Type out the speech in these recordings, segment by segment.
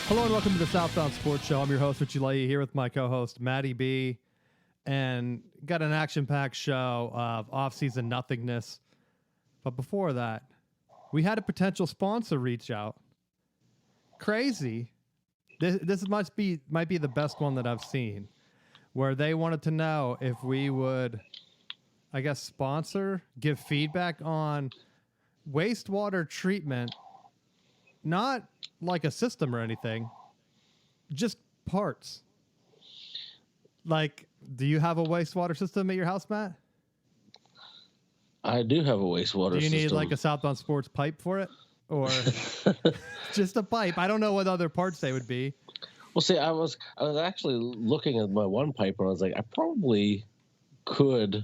Hello and welcome to the Southbound Sports Show. I'm your host, Richie Leahy, here with my co-host, Maddie B. And got an action-packed show of off-season nothingness. But before that, we had a potential sponsor reach out. Crazy. This might be the best one that I've seen, where they wanted to know if we would, I guess, sponsor, give feedback on wastewater treatment, not like a system or anything, just parts. Like, do you have a wastewater system at your house, Matt? I do have a wastewater system. Do you need like a Southbound Sports pipe for it? Or just a pipe? I don't know what other parts they would be. Well, see, I was actually looking at my one pipe and I was like, I probably could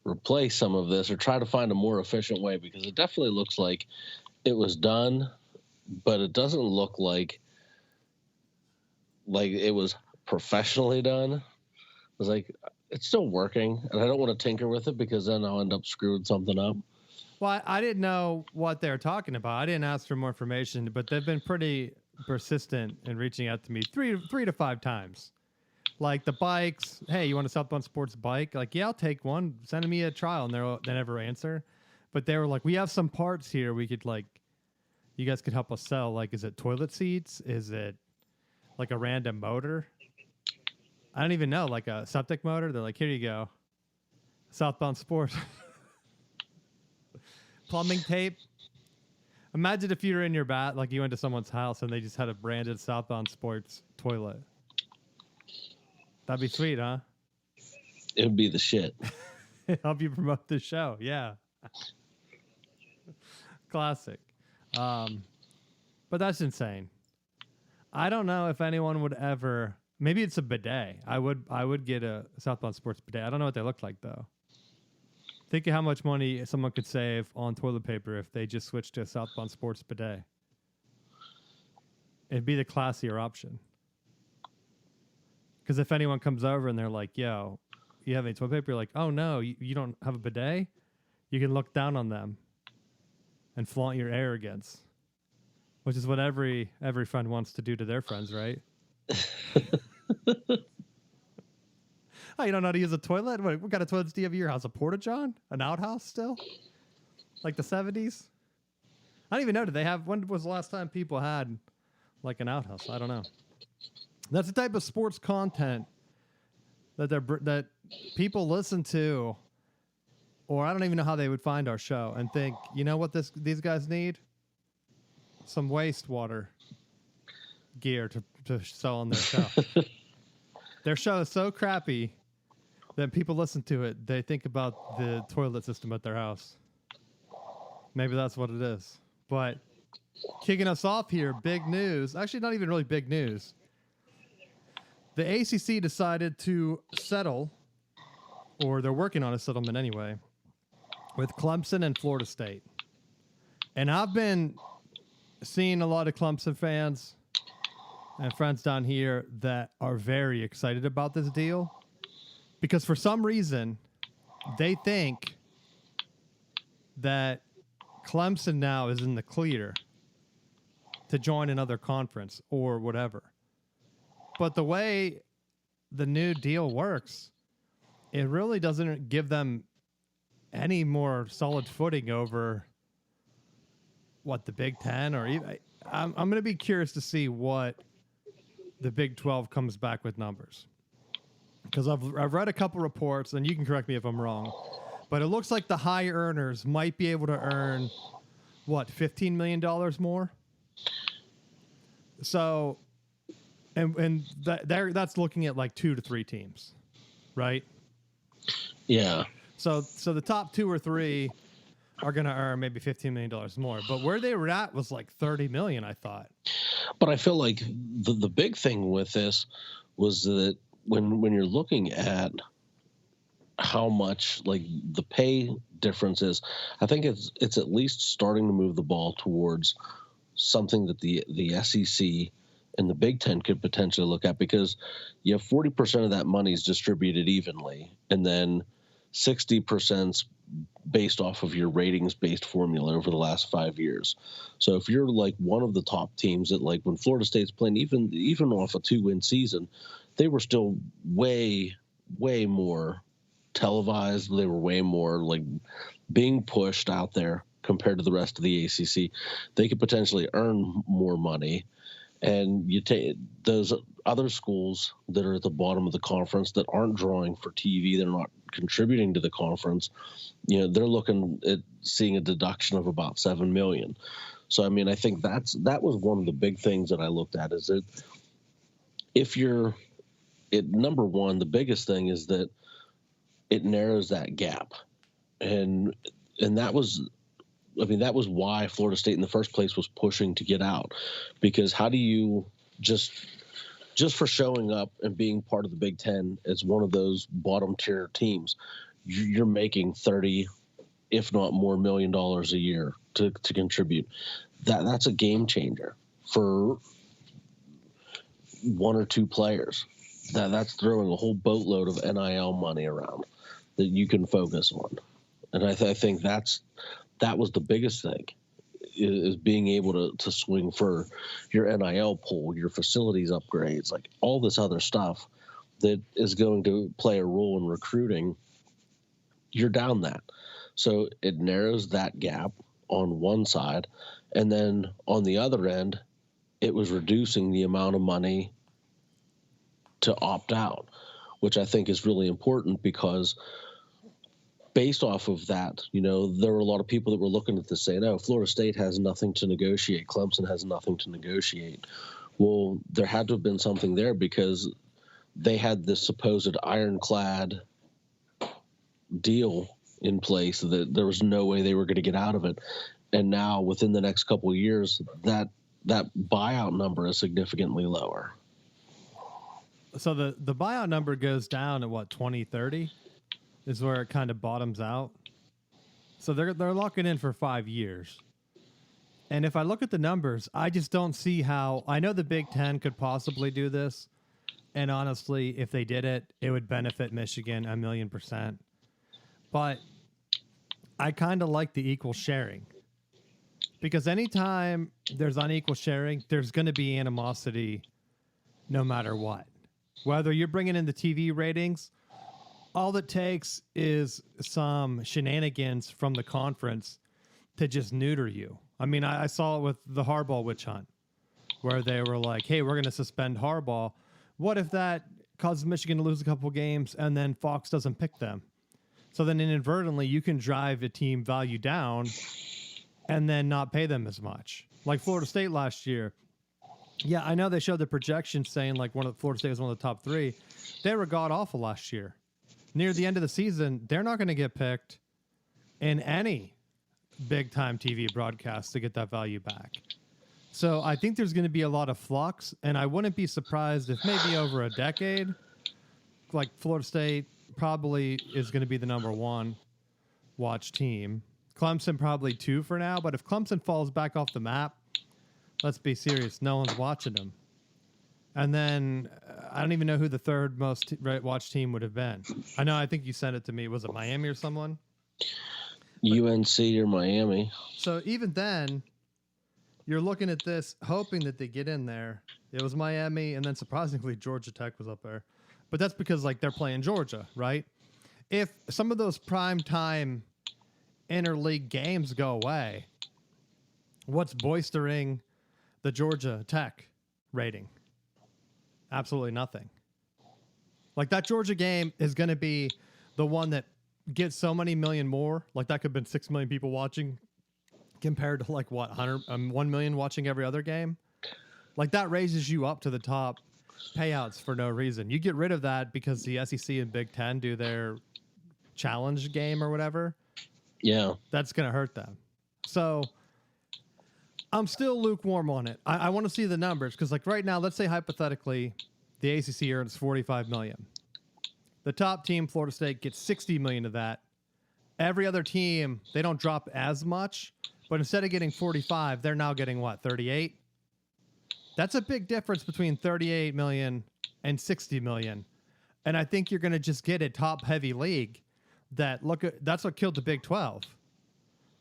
replace some of this or try to find a more efficient way, because it definitely looks like it was done, but it doesn't look like it was professionally done. I was like, it's still working, and I don't want to tinker with it because then I'll end up screwing something up. Well, I didn't know what they were talking about. I didn't ask for more information, but they've been pretty persistent in reaching out to me three to five times. Like the bikes, hey, you want a Southbound Sports bike? Like, yeah, I'll take one. Send me a trial, and they never answer. But they were like, we have some parts here we could, like, you guys could help us sell. Like, is it toilet seats? Is it like a random motor? I don't even know, like a septic motor. They're like, here you go. Southbound Sports. Plumbing tape. Imagine if you were in your bath, like you went to someone's house and they just had a branded Southbound Sports toilet. That'd be sweet, huh? It would be the shit. Help you promote the show. Yeah. Classic. But that's insane. I don't know if anyone would ever, maybe it's a bidet. I would get a Southbound Sports bidet. I don't know what they look like though. Think of how much money someone could save on toilet paper if they just switched to a Southbound Sports bidet. It'd be the classier option. Because if anyone comes over and they're like, yo, you have any toilet paper? You're like, oh no, you don't have a bidet? You can look down on them and flaunt your arrogance, which is what every friend wants to do to their friends, right? Oh, you don't know how to use a toilet? What kind of toilets do you have at your house? A porta-john? An outhouse still? Like the 70s? I don't even know. Did they have, when was the last time people had like an outhouse? I don't know. That's the type of sports content that people listen to, or I don't even know how they would find our show and think, you know what these guys need? Some wastewater gear to sell on their show. Their show is so crappy that people listen to it. They think about the toilet system at their house. Maybe that's what it is. But kicking us off here, big news. Actually, not even really big news. The ACC decided to settle, or they're working on a settlement anyway, with Clemson and Florida State. And I've been seeing a lot of Clemson fans and friends down here that are very excited about this deal, because for some reason they think that Clemson now is in the clear to join another conference or whatever. But the way the new deal works, it really doesn't give them any more solid footing over what the Big Ten or even. I'm going to be curious to see what the Big 12 comes back with numbers, because I've read a couple reports, and you can correct me if I'm wrong, but it looks like the high earners might be able to earn what, $15 million more. So, and that's looking at like 2 to 3 teams, right? Yeah. So the top 2 or 3 are going to earn maybe $15 million more. But where they were at was like $30 million, I thought. But I feel like the big thing with this was that when you're looking at how much like the pay difference is, I think it's at least starting to move the ball towards something that the SEC and the Big Ten could potentially look at, because you have 40% of that money is distributed evenly, and then 60% based off of your ratings based formula over the last 5 years. So if you're like one of the top teams that, like, when Florida State's playing, even off a 2-win season, they were still way more televised. They were way more like being pushed out there compared to the rest of the ACC. They could potentially earn more money. And you take those other schools that are at the bottom of the conference that aren't drawing for TV, they're not contributing to the conference, they're looking at seeing a deduction of about $7 million. So, I mean, I think that was one of the big things that I looked at, is that number one, the biggest thing is that it narrows that gap. And that was why Florida State in the first place was pushing to get out, because how do you just for showing up and being part of the Big Ten as one of those bottom tier teams, you're making 30, if not more, $1 million a year to contribute. That's a game changer for one or two players. That's throwing a whole boatload of NIL money around that you can focus on. And I think that was the biggest thing, is being able to swing for your NIL pool, your facilities upgrades, like all this other stuff that is going to play a role in recruiting. You're down that. So it narrows that gap on one side. And then on the other end, it was reducing the amount of money to opt out, which I think is really important, because based off of that, there were a lot of people that were looking at this saying, oh, Florida State has nothing to negotiate. Clemson has nothing to negotiate. Well, there had to have been something there, because they had this supposed ironclad deal in place that there was no way they were going to get out of it. And now within the next couple of years, that buyout number is significantly lower. So the buyout number goes down at 2030 is where it kind of bottoms out. So they're locking in for 5 years. And if I look at the numbers, I just don't see how. I know the Big Ten could possibly do this. And honestly, if they did it, it would benefit Michigan 1,000,000%. But I kind of like the equal sharing, because anytime there's unequal sharing, there's going to be animosity no matter what. Whether you're bringing in the TV ratings, all it takes is some shenanigans from the conference to just neuter you. I mean, I saw it with the Harbaugh witch hunt, where they were like, hey, we're going to suspend Harbaugh. What if that causes Michigan to lose a couple games and then Fox doesn't pick them? So then inadvertently you can drive a team value down and then not pay them as much. Like Florida State last year. Yeah, I know they showed the projections saying like Florida State was one of the top 3. They were god-awful last year. Near the end of the season, they're not going to get picked in any big-time TV broadcast to get that value back. So I think there's going to be a lot of flux, and I wouldn't be surprised if maybe over a decade, like Florida State probably is going to be the number 1 watch team. Clemson probably 2 for now, but if Clemson falls back off the map, let's be serious, no one's watching them. And then I don't even know who the third most watched team would have been. I think you sent it to me. Was it Miami or someone? UNC or Miami. So even then, you're looking at this, hoping that they get in there. It was Miami, and then surprisingly, Georgia Tech was up there. But that's because like they're playing Georgia, right? If some of those prime time interleague games go away, what's bolstering the Georgia Tech rating? Absolutely nothing. Like that Georgia game is going to be the one that gets so many million more. Like that could have been 6 million people watching compared to like 1 million watching every other game. Like that raises you up to the top payouts for no reason. You get rid of that because the SEC and Big Ten do their challenge game or whatever. Yeah. That's going to hurt them. So I'm still lukewarm on it. I want to see the numbers, because like right now, let's say hypothetically the ACC earns $45 million. The top team, Florida State, gets $60 million of that. Every other team, they don't drop as much, but instead of getting 45, they're now getting what, 38? That's a big difference between 38 million and 60 million. And I think you're going to just get a top heavy league that's what killed the Big 12,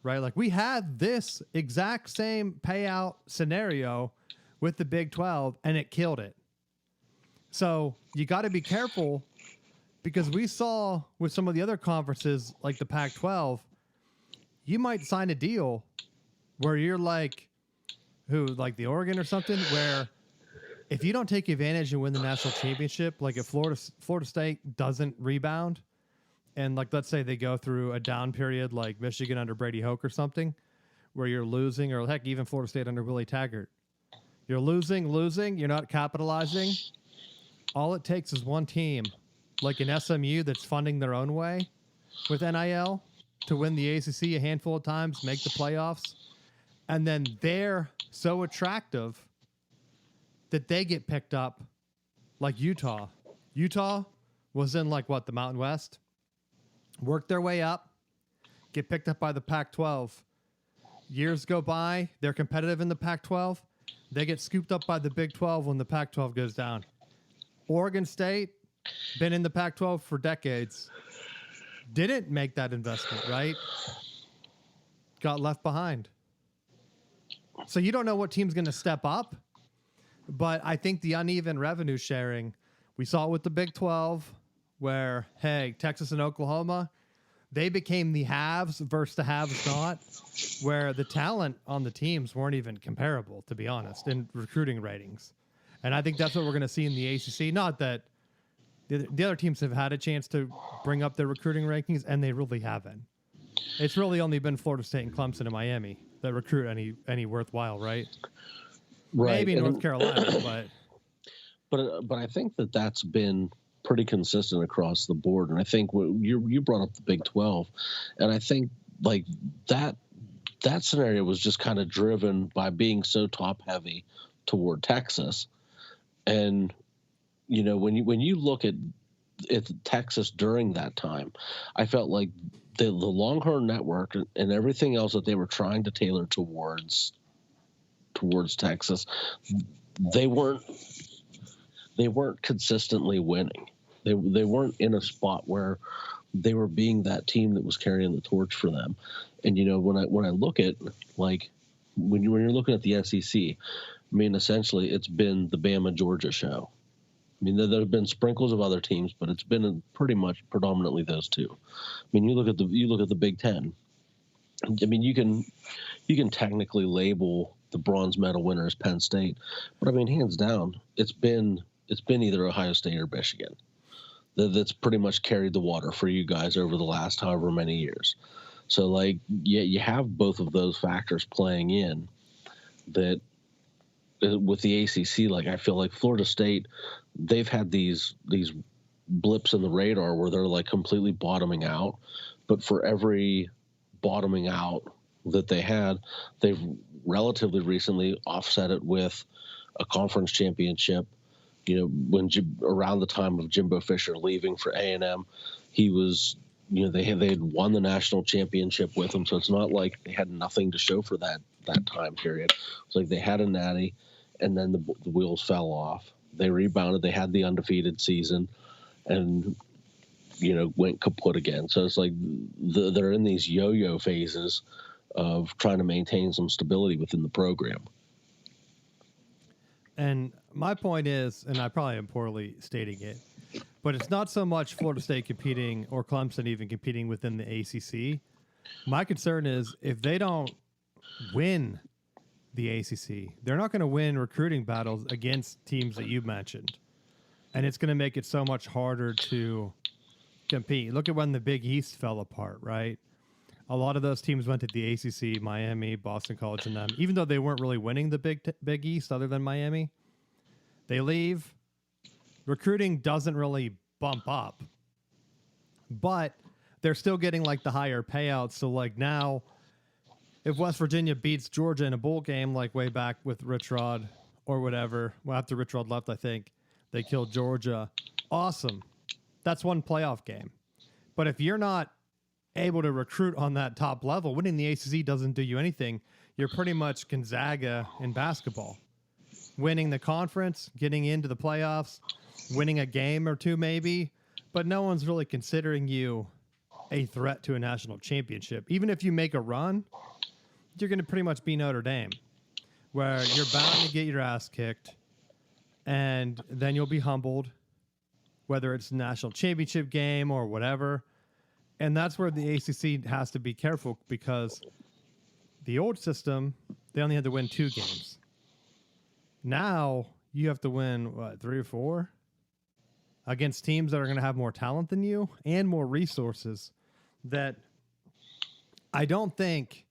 right? Like we had this exact same payout scenario with the Big 12 and it killed it. So you got to be careful because we saw with some of the other conferences like the Pac-12, you might sign a deal where you're like the Oregon or something, where if you don't take advantage and win the national championship, like if Florida State doesn't rebound, and like let's say they go through a down period like Michigan under Brady Hoke or something, where you're losing, or heck, even Florida State under Willie Taggart, you're losing, you're not capitalizing. All it takes is one team, like an SMU that's funding their own way with NIL, to win the ACC a handful of times, make the playoffs, and then they're so attractive that they get picked up, like Utah. Utah was in the Mountain West, work their way up, get picked up by the Pac-12. Years go by, they're competitive in the Pac-12. They get scooped up by the Big 12 when the Pac-12 goes down. Oregon State, been in the Pac-12 for decades, didn't make that investment, right? Got left behind. So you don't know what team's going to step up, but I think the uneven revenue sharing, we saw it with the Big 12, where, hey, Texas and Oklahoma, they became the haves versus the haves not, where the talent on the teams weren't even comparable, to be honest, in recruiting ratings. And I think that's what we're going to see in the ACC. Not that the other teams have had a chance to bring up their recruiting rankings, and they really haven't. It's really only been Florida State and Clemson and Miami that recruit any worthwhile, right? Right. Maybe North Carolina, but I think that's been pretty consistent across the board. And I think you brought up the Big 12, and I think like that scenario was just kind of driven by being so top heavy toward Texas. And when you look at Texas during that time, I felt like the Longhorn Network and everything else that they were trying to tailor towards Texas, they weren't consistently winning. They weren't in a spot where they were being that team that was carrying the torch for them. And when I look at like when you're looking at the SEC, I mean essentially it's been the Bama Georgia show. I mean, there have been sprinkles of other teams, but it's been pretty much predominantly those two. I mean, you look at the Big Ten. I mean, you can technically label the bronze medal winner as Penn State, but I mean, hands down, it's been either Ohio State or Michigan that's pretty much carried the water for you guys over the last however many years. So, like, yeah, you have both of those factors playing in that. With the ACC, like I feel like Florida State, they've had these blips in the radar where they're like completely bottoming out. But for every bottoming out that they had, they've relatively recently offset it with a conference championship. When around the time of Jimbo Fisher leaving for A&M, he was, they had won the national championship with him. So it's not like they had nothing to show for that time period. It's like they had a natty, and then the wheels fell off. They rebounded. They had the undefeated season, and went kaput again. So it's like they're in these yo-yo phases of trying to maintain some stability within the program. And my point is, and I probably am poorly stating it, but it's not so much Florida State competing or Clemson even competing within the ACC. My concern is if they don't win the ACC, they're not going to win recruiting battles against teams that you mentioned. And it's going to make it so much harder to compete. Look at when the Big East fell apart, right? A lot of those teams went to the ACC, Miami, Boston College, and them. Even though they weren't really winning the Big East other than Miami, they leave. Recruiting doesn't really bump up, but they're still getting like the higher payouts. So like now, if West Virginia beats Georgia in a bowl game, like way back with Rich Rod or whatever, well, after Rich Rod left, I think they killed Georgia. Awesome. That's one playoff game. But if you're not able to recruit on that top level, winning the ACC doesn't do you anything. You're pretty much Gonzaga in basketball. Winning the conference, getting into the playoffs, winning a game or two maybe, but no one's really considering you a threat to a national championship. Even if you make a run, you're going to pretty much be Notre Dame, where you're bound to get your ass kicked, and then you'll be humbled, whether it's national championship game or whatever. And that's where the ACC has to be careful, because the old system, they only had to win 2 games. Now you have to win, 3 or 4 against teams that are going to have more talent than you and more resources, that I don't think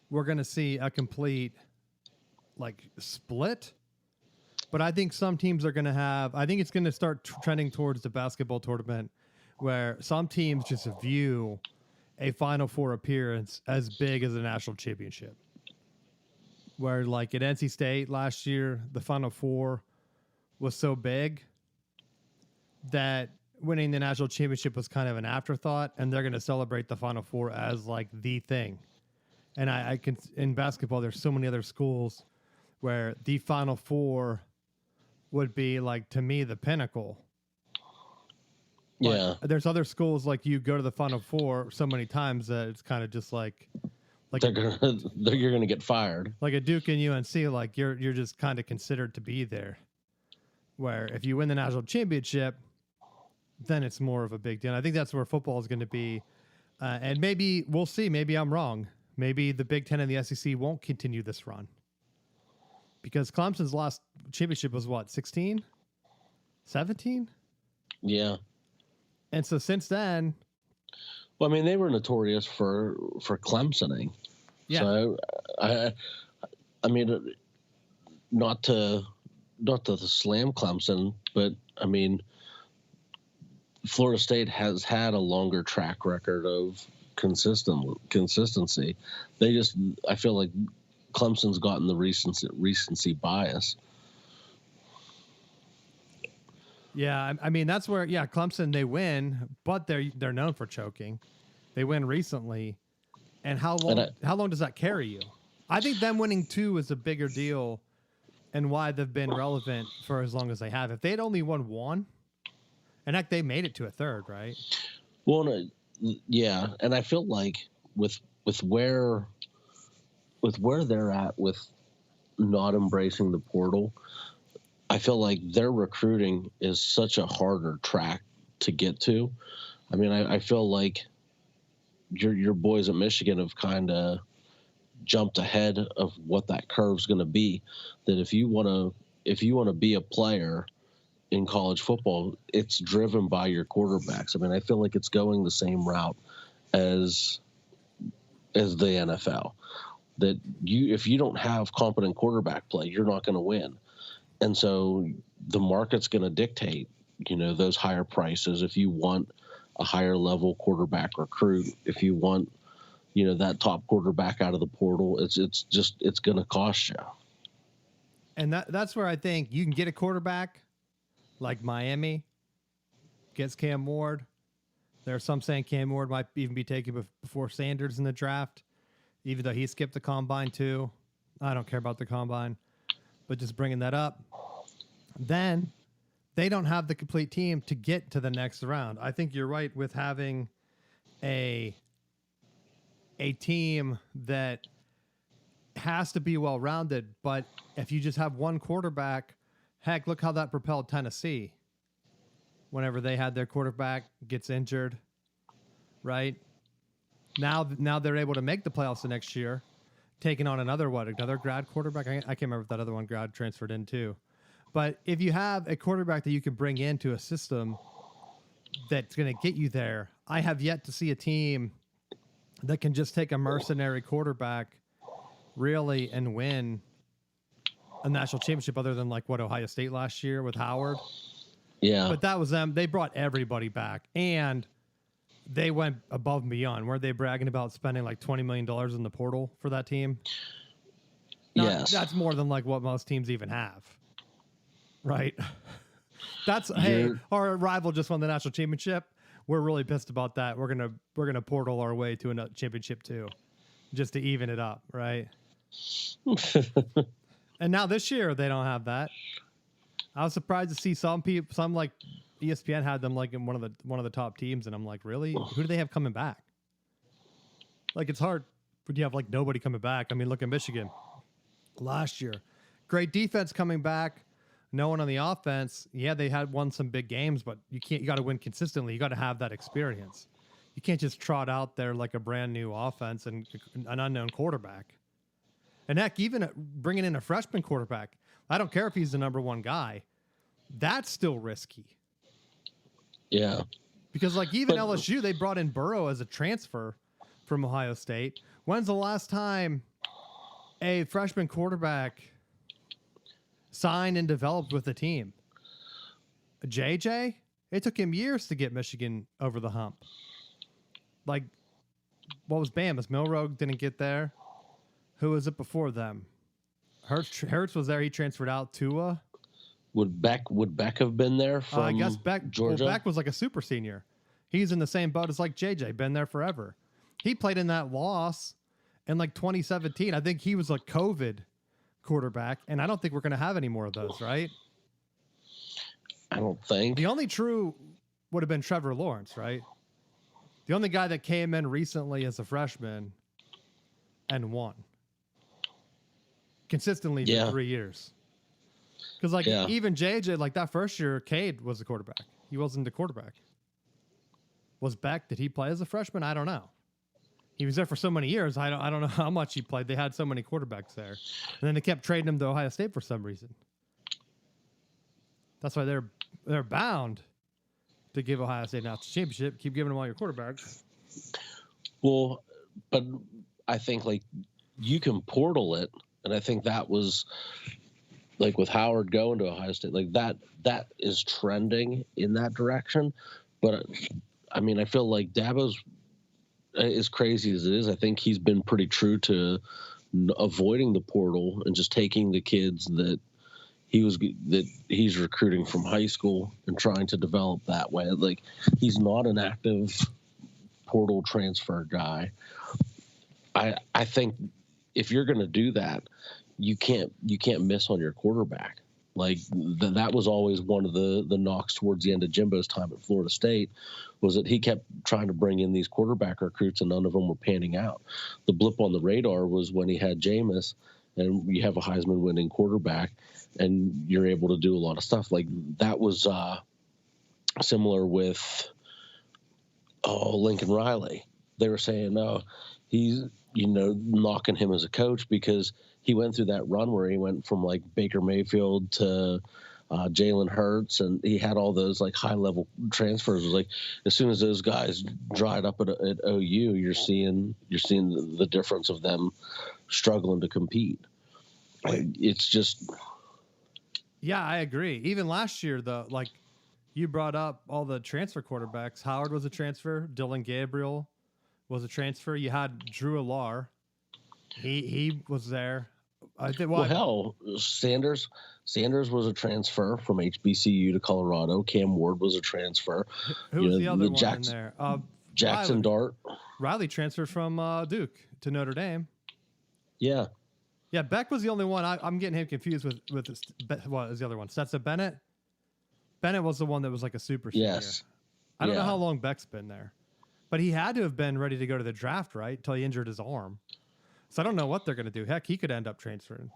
we're going to see a complete split. But I think some teams are going to have, I think it's going to start trending towards the basketball tournament, where some teams just view a Final Four appearance as big as a national championship. Where like at NC State last year, the Final Four was so big that winning the national championship was kind of an afterthought, and they're going to celebrate the Final Four as like the thing. And I can, in basketball, there's so many other schools where the Final Four would be like, to me, the pinnacle. Yeah. But there's other schools like you go to the Final Four so many times that it's kind of just like you're gonna get fired. Like a Duke and UNC, like you're just kind of considered to be there. Where if you win the national championship, then it's more of a big deal. I think that's where football is going to be, and maybe we'll see. Maybe I'm wrong. Maybe the Big Ten and the SEC won't continue this run, because Clemson's last championship was what, 16, 17? Yeah. And so since then, well, I mean, they were notorious for Clemsoning. Yeah. So I mean, not to slam Clemson, but I mean, Florida State has had a longer track record of consistency. I feel like Clemson's gotten the recency bias. Yeah, I mean that's where Clemson, they win, but they're known for choking. They win recently, and how long does that carry you? I think them winning 2 is a bigger deal, and why they've been relevant for as long as they have. If they'd only won 1, and heck, they made it to a 3rd, right? Well, yeah, and I feel like with where they're at with not embracing the portal, I feel like their recruiting is such a harder track to get to. I mean, I feel like your boys at Michigan have kind of jumped ahead of what that curve's going to be. That if you want to be a player in college football, it's driven by your quarterbacks. I mean, I feel like it's going the same route as the NFL. That if you don't have competent quarterback play, you're not going to win. And so the market's going to dictate, those higher prices. If you want a higher level quarterback recruit, if you want, that top quarterback out of the portal, it's going to cost you. And that's where I think you can get a quarterback like Miami gets Cam Ward. There are some saying Cam Ward might even be taken before Sanders in the draft, even though he skipped the combine too. I don't care about the combine. But just bringing that up, then they don't have the complete team to get to the next round. I think you're right with having a team that has to be well-rounded, but if you just have one quarterback, heck, look how that propelled Tennessee whenever they had their quarterback gets injured, right? Now they're able to make the playoffs the next year, taking on another grad quarterback. I can't remember if that other one grad transferred in too. But if you have a quarterback that you can bring into a system that's going to get you there, I have yet to see a team that can just take a mercenary quarterback really and win a national championship, other than like Ohio State last year with Howard. Yeah. But that was them. They brought everybody back, and they went above and beyond. Weren't they bragging about spending like $20 million in the portal for that team? Yes. That's more than like what most teams even have. Right? Hey, our rival just won the national championship. We're really pissed about that. We're gonna portal our way to a championship too, just to even it up, right? And now this year they don't have that. I was surprised to see some people, ESPN had them like in one of the top teams, and I'm like, really? Who do they have coming back? Like, it's hard when you have like nobody coming back. I mean, look at Michigan last year. Great defense coming back. No one on the offense. Yeah, they had won some big games, but you got to win consistently. You got to have that experience. You can't just trot out there like a brand new offense and an unknown quarterback. And heck, even bringing in a freshman quarterback, I don't care if he's the number one guy. That's still risky. Yeah. Because like even LSU, they brought in Burrow as a transfer from Ohio State. When's the last time a freshman quarterback signed and developed with the team? JJ? It took him years to get Michigan over the hump. Like, what was Bama's? Milroe didn't get there. Who was it before them? Hurts was there. He transferred out. Tua. Would Beck have been there from I guess Beck. Georgia? Well, Beck was like a super senior. He's in the same boat as like JJ. Been there forever. He played in that loss in like 2017. I think he was a COVID quarterback, and I don't think we're going to have any more of those, right? I don't think. The only true would have been Trevor Lawrence, right? The only guy that came in recently as a freshman and won consistently for 3 years. Because like even JJ, like that first year, Cade was the quarterback. He wasn't the quarterback. Was Beck? Did he play as a freshman? I don't know. He was there for so many years. I don't know how much he played. They had so many quarterbacks there, and then they kept trading him to Ohio State for some reason. That's why they're bound to give Ohio State now the championship. Keep giving them all your quarterbacks. Well, but I think like you can portal it, and I think that was like with Howard going to Ohio State, like that is trending in that direction. But I mean, I feel like Dabo's, as crazy as it is, I think he's been pretty true to avoiding the portal and just taking the kids that he's recruiting from high school and trying to develop that way. Like, he's not an active portal transfer guy. I think if you're going to do that, you can't miss on your quarterback. Like that was always one of the knocks towards the end of Jimbo's time at Florida State, was that he kept trying to bring in these quarterback recruits and none of them were panning out. The blip on the radar was when he had Jameis, and you have a Heisman winning quarterback and you're able to do a lot of stuff. Like that was similar with Lincoln Riley. They were saying, he's knocking him as a coach because he went through that run where he went from like Baker Mayfield to Jalen Hurts, and he had all those like high level transfers. It was like as soon as those guys dried up at OU, you're seeing the difference of them struggling to compete. It's just, yeah, I agree. Even last year, though, like you brought up all the transfer quarterbacks. Howard was a transfer. Dylan Gabriel was a transfer. You had Drew Allar. He was there. I think. Sanders was a transfer from HBCU to Colorado. Cam Ward was a transfer. Who was the other one in there? Jackson Dart. Riley transferred from Duke to Notre Dame. Yeah. Yeah, Beck was the only one. I'm getting him confused with what is the other one? Stetson Bennett? Bennett was the one that was like a super senior. Yes. I don't know how long Beck's been there. But he had to have been ready to go to the draft, right? Until he injured his arm. So I don't know what they're going to do. Heck, he could end up transferring.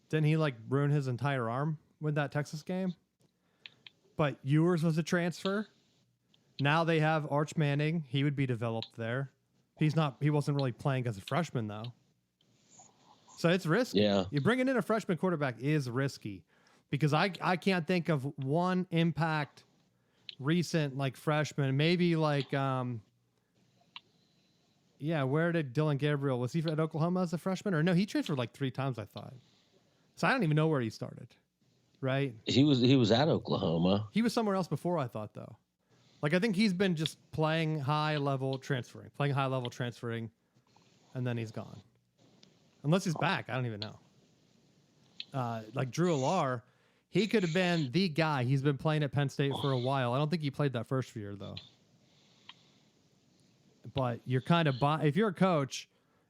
Didn't he like ruin his entire arm with that Texas game? But Ewers was a transfer. Now they have Arch Manning. He would be developed there. He wasn't really playing as a freshman though. So it's risky. Yeah. You bringing in a freshman quarterback is risky because I can't think of one impact recent like freshman, maybe like where did Dylan Gabriel, was he at Oklahoma as a freshman? Or no, he transferred like 3 times, I thought. So I don't even know where he started. Right? He was at Oklahoma. He was somewhere else before, I thought, though. Like I think he's been just playing high level transferring, and then he's gone. Unless he's back, I don't even know. Like Drew Allar, he could have been the guy. He's been playing at Penn State for a while. I don't think he played that first year, though. But you're kind of if you're a coach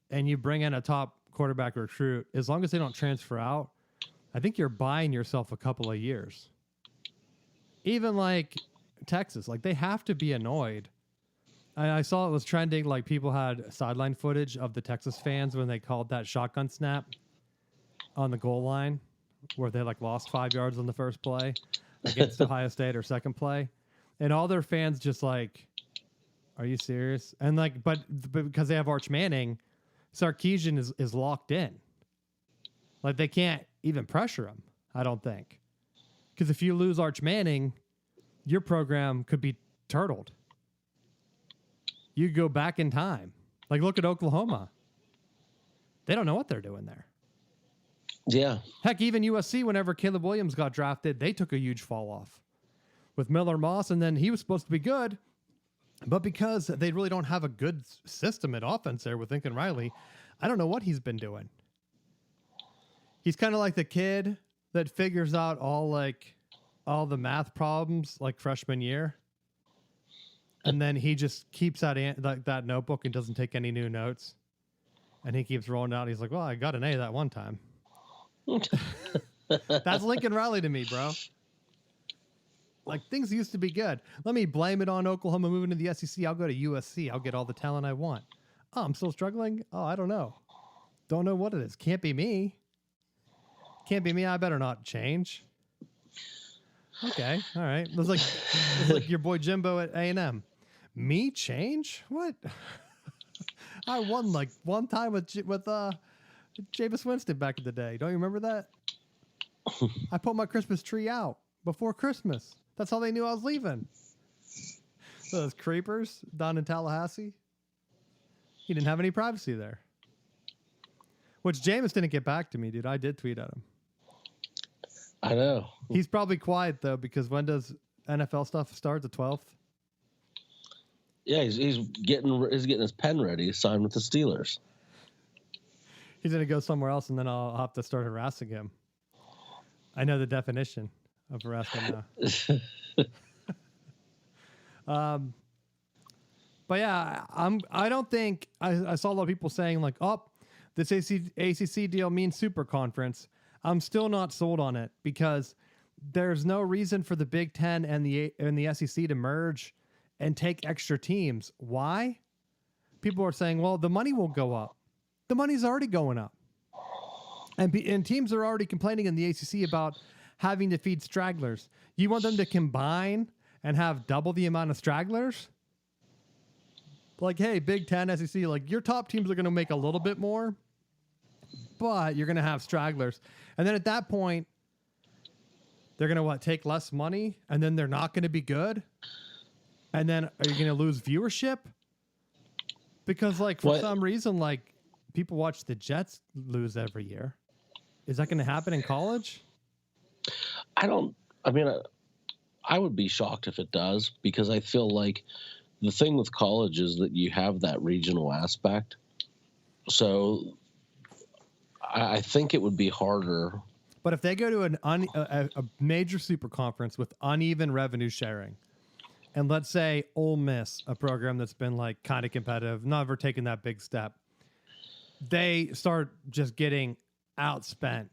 and you bring in a top quarterback recruit, as long as they don't transfer out, I think you're buying yourself a couple of years. even like Texas, like they have to be annoyed. I saw it was trending. Like people had sideline footage of the Texas fans when they called that shotgun snap on the goal line, where they like lost 5 yards on the first play against Ohio State or second play, and all their fans just like, "Are you serious?" And like, but because they have Arch Manning, Sarkisian is locked in. Like they can't even pressure him. I don't think, because if you lose Arch Manning, your program could be turtled. You go back in time. Like, look at Oklahoma. They don't know what they're doing there. Yeah. Heck, even USC, whenever Caleb Williams got drafted, they took a huge fall off with Miller Moss, and then he was supposed to be good. But because they really don't have a good system at offense there with Lincoln Riley, I don't know what he's been doing. He's kind of like the kid that figures out all the math problems like freshman year. And then he just keeps that notebook and doesn't take any new notes. And he keeps rolling out. He's like, well, I got an A that one time. That's Lincoln Riley to me, bro. Like, things used to be good. Let me blame it on Oklahoma moving to the SEC. I'll go to USC. I'll get all the talent I want. Oh, I'm still struggling? Oh, I don't know. Don't know what it is. Can't be me. Can't be me. I better not change. Okay. All right. It was like your boy Jimbo at A&M. Me change? What? I won like one time with Jameis Winston back in the day. Don't you remember that? I put my Christmas tree out before Christmas. That's how they knew I was leaving. Those creepers down in Tallahassee. He didn't have any privacy there. Which Jameis didn't get back to me, dude. I did tweet at him. I know. He's probably quiet though, because when does NFL stuff start? The 12th? Yeah, he's getting his pen ready to sign with the Steelers. He's gonna go somewhere else, and then I'll have to start harassing him. I know the definition of harassment now. But yeah, I don't think I saw a lot of people saying like, oh, this ACC deal means super conference. I'm still not sold on it, because there's no reason for the Big Ten and the SEC to merge and take extra teams. Why? People are saying, well, the money will go up. The money's already going up. And teams are already complaining in the ACC about having to feed stragglers. You want them to combine and have double the amount of stragglers? Like, hey, Big Ten, SEC, like your top teams are going to make a little bit more, but you're going to have stragglers. And then at that point, they're going to take less money, and then they're not going to be good. And then are you going to lose viewership? Because like for some reason, like people watch the Jets lose every year. Is that going to happen in college? I would be shocked if it does, because I feel like the thing with college is that you have that regional aspect. So I think it would be harder. But if they go to a major super conference with uneven revenue sharing, and let's say Ole Miss, a program that's been like kind of competitive, never taken that big step, they start just getting outspent,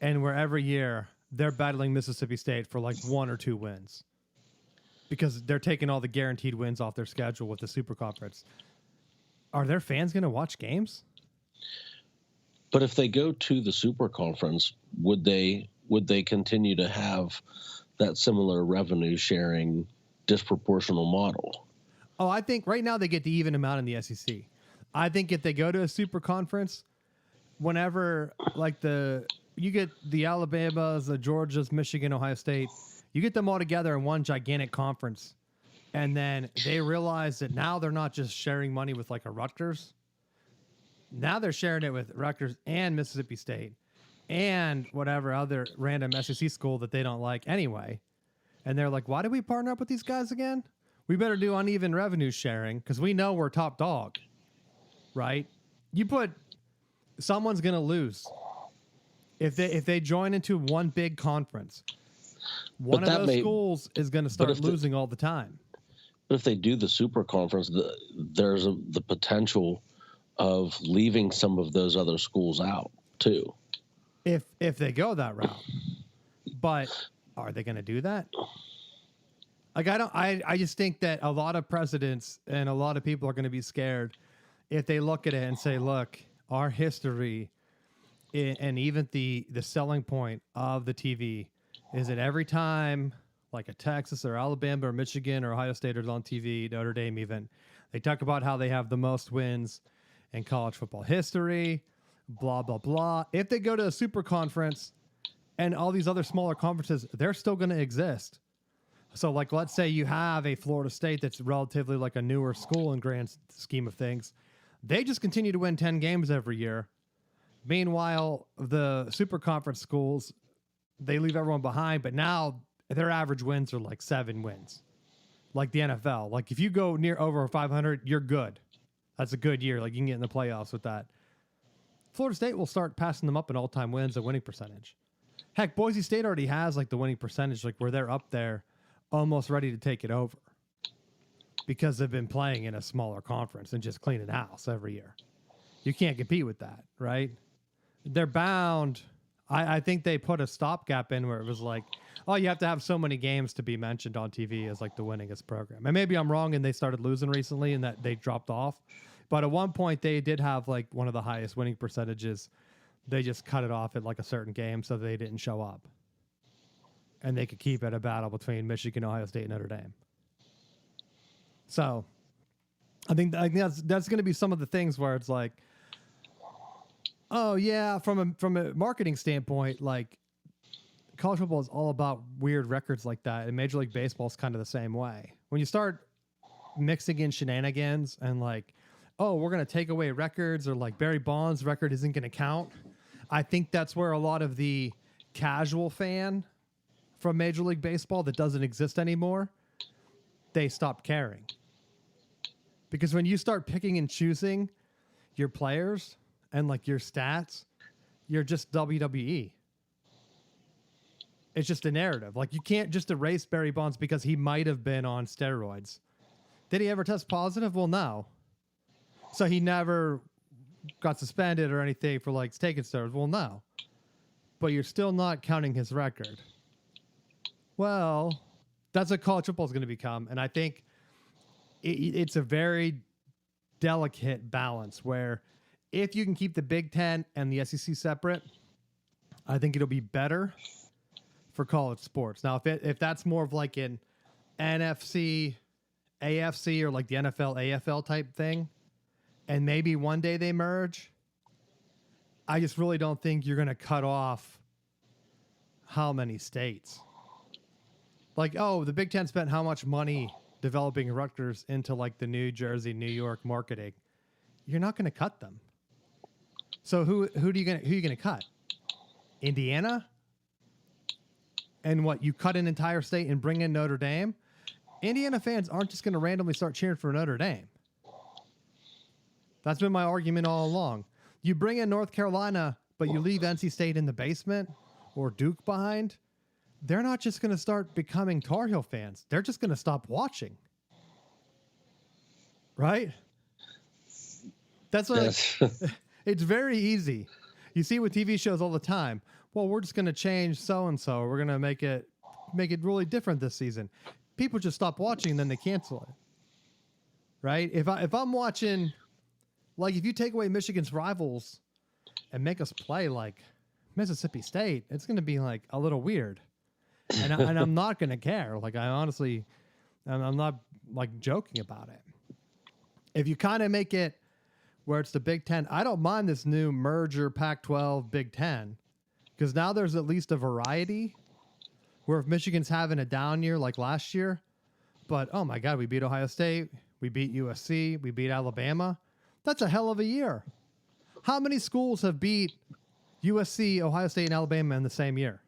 and where every year they're battling Mississippi State for like 1 or 2 wins because they're taking all the guaranteed wins off their schedule with the super conference. Are their fans going to watch games? But if they go to the super conference, would they continue to have that similar revenue sharing disproportional model? Oh, I think right now they get the even amount in the SEC. I think if they go to a super conference, whenever like you get the Alabamas, the Georgias, Michigan, Ohio State, you get them all together in one gigantic conference, and then they realize that now they're not just sharing money with like a Rutgers. Now they're sharing it with Rutgers and Mississippi State and whatever other random SEC school that they don't like anyway. And they're like, why do we partner up with these guys again? We better do uneven revenue sharing because we know we're top dog, right? Someone's going to lose if they join into one big conference. One of those schools is going to start losing all the time. But if they do the super conference, there's the potential of leaving some of those other schools out too. If they go that route. But are they going to do that? Like I just think that a lot of presidents and a lot of people are going to be scared if they look at it and say, look, our history and even the selling point of the TV is that every time like a Texas or Alabama or Michigan or Ohio State is on TV, Notre Dame even, they talk about how they have the most wins in college football history, blah, blah, blah. If they go to a super conference and all these other smaller conferences, they're still going to exist. So, like, let's say you have a Florida State that's relatively like a newer school in grand scheme of things. They just continue to win 10 games every year. Meanwhile, the super conference schools, they leave everyone behind, but now their average wins are like 7 wins. Like the NFL. Like, if you go near over 500, you're good. That's a good year. Like, you can get in the playoffs with that. Florida State will start passing them up in all-time wins and winning percentage. Heck, Boise State already has like the winning percentage, like where they're up there, almost ready to take it over because they've been playing in a smaller conference and just cleaning house every year. You can't compete with that, right? They're bound. I think they put a stopgap in where it was like, oh, you have to have so many games to be mentioned on TV as like the winningest program. And maybe I'm wrong and they started losing recently and that they dropped off. But at one point they did have like one of the highest winning percentages. They just cut it off at like a certain game so they didn't show up. And they could keep it a battle between Michigan, Ohio State, and Notre Dame. So I think that's going to be some of the things where it's like, oh yeah, from a marketing standpoint, like college football is all about weird records like that, and Major League Baseball is kind of the same way. When you start mixing in shenanigans and like, oh, we're going to take away records, or like Barry Bonds' record isn't going to count, I think that's where a lot of the casual fan from Major League Baseball that doesn't exist anymore, they stop caring. Because when you start picking and choosing your players and like your stats, you're just WWE. It's just a narrative. Like, you can't just erase Barry Bonds because he might have been on steroids. Did he ever test positive? Well, no. So he never got suspended or anything for like taking steroids? Well, no. But you're still not counting his record. Well, that's what college football is going to become. And I think it's a very delicate balance where if you can keep the Big Ten and the SEC separate, I think it'll be better for college sports. Now, if that's more of like an NFC, AFC, or like the NFL, AFL type thing, and maybe one day they merge, I just really don't think you're going to cut off how many states. Like, oh, the Big Ten spent how much money developing Rutgers into like the New Jersey, New York marketing. You're not going to cut them. So who are you going to cut? Indiana? And what, you cut an entire state and bring in Notre Dame? Indiana fans aren't just going to randomly start cheering for Notre Dame. That's been my argument all along. You bring in North Carolina, but you leave NC State in the basement or Duke behind, they're not just going to start becoming Tar Heel fans. They're just going to stop watching. Right? That's what it's very easy. You see with TV shows all the time. Well, we're just going to change so-and-so. We're going to make it really different this season. People just stop watching and then they cancel it. Right? If I'm watching, like, if you take away Michigan's rivals and make us play like Mississippi State, it's going to be like a little weird. And I'm not going to care. Like, I honestly, I'm not like joking about it. If you kind of make it where it's the Big Ten, I don't mind this new merger Pac-12 Big Ten, because now there's at least a variety where if Michigan's having a down year like last year, but oh my God, we beat Ohio State, we beat USC, we beat Alabama. That's a hell of a year. How many schools have beat USC, Ohio State, and Alabama in the same year?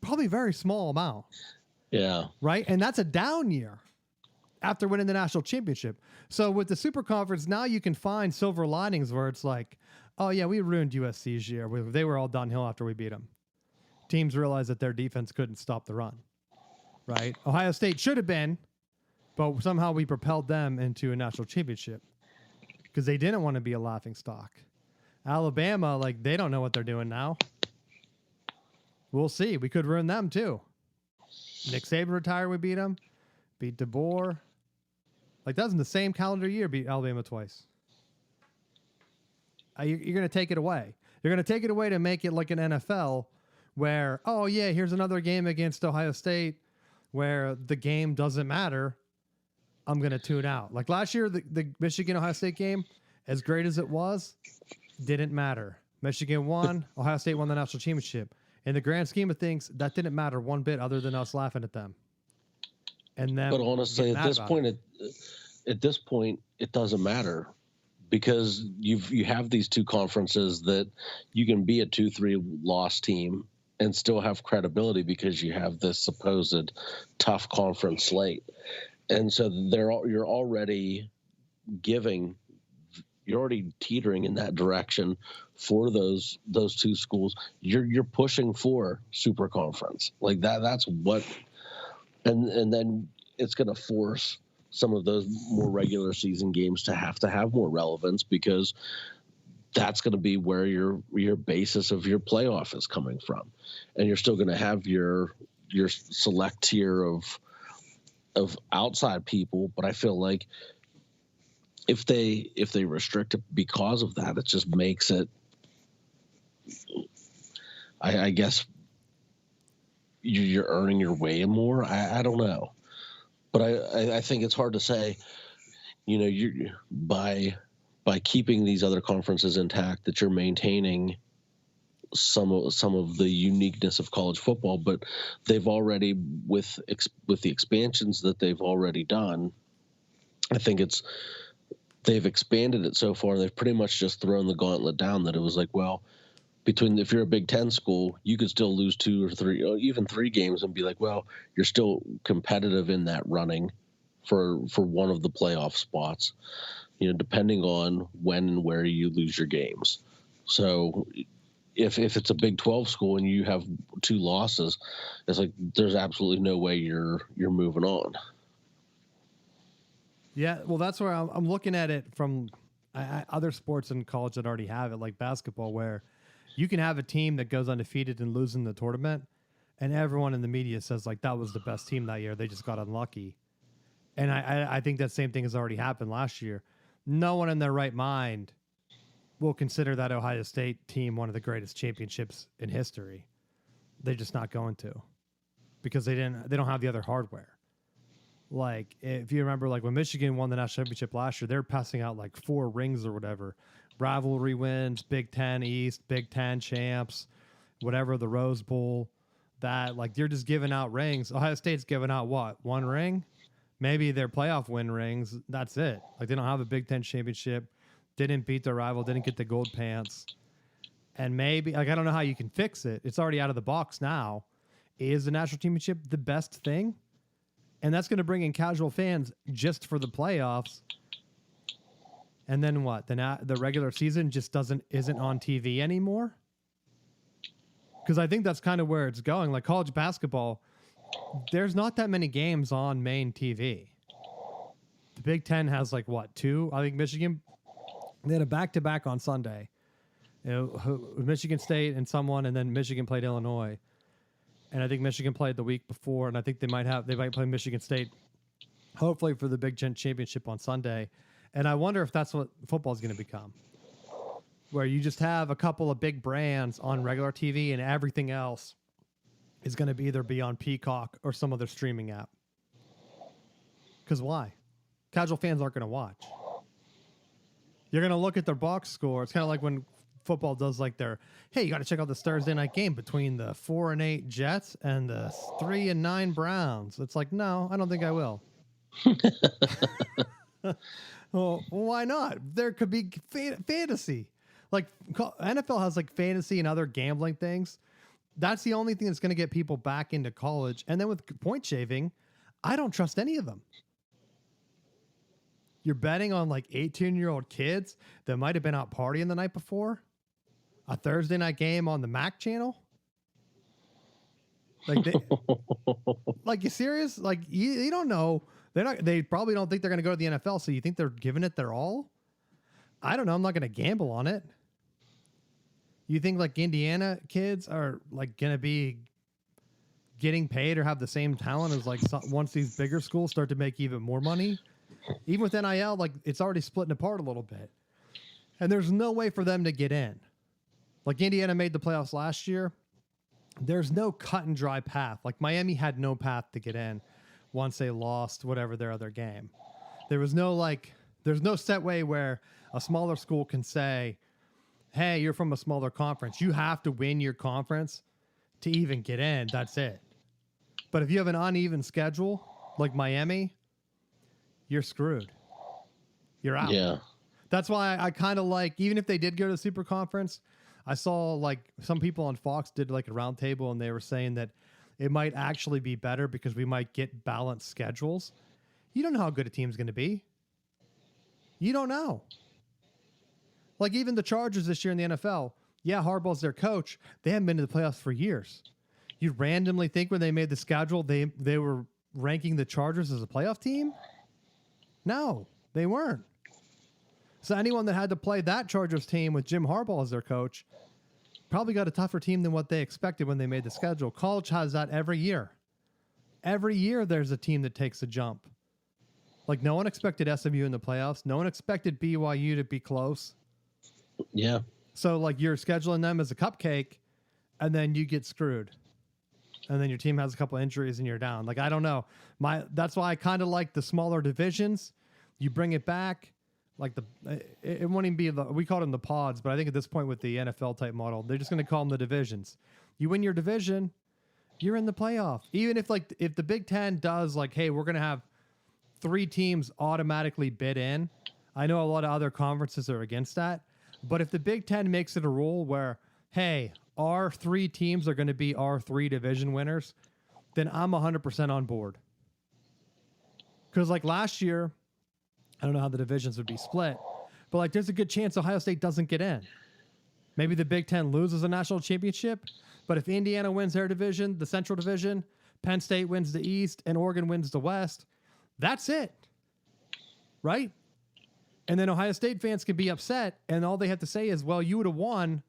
Probably a very small amount. Yeah. Right? And that's a down year after winning the national championship. So with the Super Conference, now you can find silver linings where it's like, oh yeah, we ruined USC's year. They were all downhill after we beat them. Teams realized that their defense couldn't stop the run. Right? Ohio State should have been, but somehow we propelled them into a national championship because they didn't want to be a laughingstock. Alabama, like, they don't know what they're doing now. We'll see. We could ruin them too. Nick Saban retired, we beat him. Beat DeBoer. Like, that was in the same calendar year, beat Alabama twice. You're going to take it away. You're going to take it away to make it like an NFL where, oh, yeah, here's another game against Ohio State where the game doesn't matter. I'm going to tune out. Like last year, the Michigan-Ohio State game, as great as it was, didn't matter. Michigan won. Ohio State won the national championship. In the grand scheme of things, that didn't matter one bit other than us laughing at them. And then, but honestly, at this point, it doesn't matter because you have these two conferences that you can be a 2-3 loss team and still have credibility because you have this supposed tough conference slate. And so you're already teetering in that direction for those two schools. You're pushing for super conference like that. That's what, and then it's going to force some of those more regular season games to have more relevance because that's going to be where your basis of your playoff is coming from, and you're still going to have your select tier of outside people. But I feel like if they restrict it because of that, it just makes it, I guess you're earning your way more. I don't know, but I think it's hard to say, you by keeping these other conferences intact that you're maintaining some of the uniqueness of college football. But they've already, with the expansions that they've already done, I think they've expanded it so far. They've pretty much just thrown the gauntlet down that it was like, well, if you're a Big Ten school, you could still lose 2 or 3, or even 3 games and be like, well, you're still competitive in that running for one of the playoff spots, depending on when and where you lose your games. So if it's a Big 12 school and you have 2 losses, it's like there's absolutely no way you're moving on. Yeah, well, that's where I'm looking at it from other sports in college that already have it, like basketball, where you can have a team that goes undefeated and losing the tournament, and everyone in the media says, like, that was the best team that year. They just got unlucky. And I think that same thing has already happened last year. No one in their right mind will consider that Ohio State team one of the greatest championships in history. They're just not going to, because they don't have the other hardware. Like, if you remember, like when Michigan won the national championship last year, they're passing out like 4 rings or whatever. Rivalry wins, Big Ten East, Big Ten champs, whatever, the Rose Bowl. That, like, you're just giving out rings. Ohio State's giving out what? 1 ring? Maybe their playoff win rings. That's it. Like, they don't have a Big Ten championship. Didn't beat their rival. Didn't get the gold pants. And maybe, like, I don't know how you can fix it. It's already out of the box now. Is the national championship the best thing? And that's going to bring in casual fans just for the playoffs. And then what? The regular season just isn't on TV anymore? Because I think that's kind of where it's going. Like college basketball, there's not that many games on main TV. The Big Ten has like, what, 2? I think Michigan, they had a back-to-back on Sunday. Michigan State and someone, and then Michigan played Illinois. And I think Michigan played the week before, and I think they might play Michigan State, hopefully for the Big Ten championship on Sunday. And I wonder if that's what football is going to become, where you just have a couple of big brands on regular TV and everything else is going to either be on Peacock or some other streaming app. Because why? Casual fans aren't going to watch. You're going to look at their box score. It's kind of like when football does like their, hey, you got to check out this Thursday night game between the 4-8 Jets and the 3-9 Browns. It's like, no, I don't think I will. Well, why not? There could be fantasy. Like NFL has like fantasy and other gambling things. That's the only thing that's going to get people back into college. And then with point shaving, I don't trust any of them. You're betting on like 18-year-old kids that might have been out partying the night before. A Thursday night game on the MAC channel? Like you serious? Like you don't know. They probably don't think they're going to go to the NFL. So you think they're giving it their all? I don't know. I'm not going to gamble on it. You think like Indiana kids are like going to be getting paid or have the same talent as like once these bigger schools start to make even more money, even with NIL, like it's already splitting apart a little bit. And there's no way for them to get in. Like Indiana made the playoffs last year. There's no cut and dry path. Like Miami had no path to get in once they lost whatever their other game. There was no there's no set way where a smaller school can say, hey, you're from a smaller conference. You have to win your conference to even get in. That's it. But if you have an uneven schedule like Miami, you're screwed. You're out. Yeah. That's why I kind of like, even if they did go to the super conference, I saw like some people on Fox did like a round table and they were saying that it might actually be better because we might get balanced schedules. You don't know how good a team's going to be. You don't know. Like even the Chargers this year in the NFL, yeah, Harbaugh's their coach. They haven't been to the playoffs for years. You'd randomly think when they made the schedule, they were ranking the Chargers as a playoff team? No, they weren't. So anyone that had to play that Chargers team with Jim Harbaugh as their coach probably got a tougher team than what they expected when they made the schedule. College has that every year. Every year there's a team that takes a jump. Like no one expected SMU in the playoffs. No one expected BYU to be close. Yeah. So like you're scheduling them as a cupcake and then you get screwed. And then your team has a couple injuries and you're down. Like, I don't know. That's why I kind of like the smaller divisions. You bring it back. Like it won't even be we called them the pods, but I think at this point with the NFL type model, they're just going to call them the divisions. You win your division, you're in the playoff. Even if the Big Ten does like, hey, we're going to have 3 teams automatically bid in. I know a lot of other conferences are against that, but if the Big Ten makes it a rule where, hey, our 3 teams are going to be our 3 division winners, then I'm 100% on board. Because like last year, I don't know how the divisions would be split, but like there's a good chance Ohio State doesn't get in. Maybe the Big Ten loses a national championship, but if Indiana wins their division, the Central Division, Penn State wins the East, and Oregon wins the West, that's it. Right? And then Ohio State fans can be upset, and all they have to say is, well, you would have won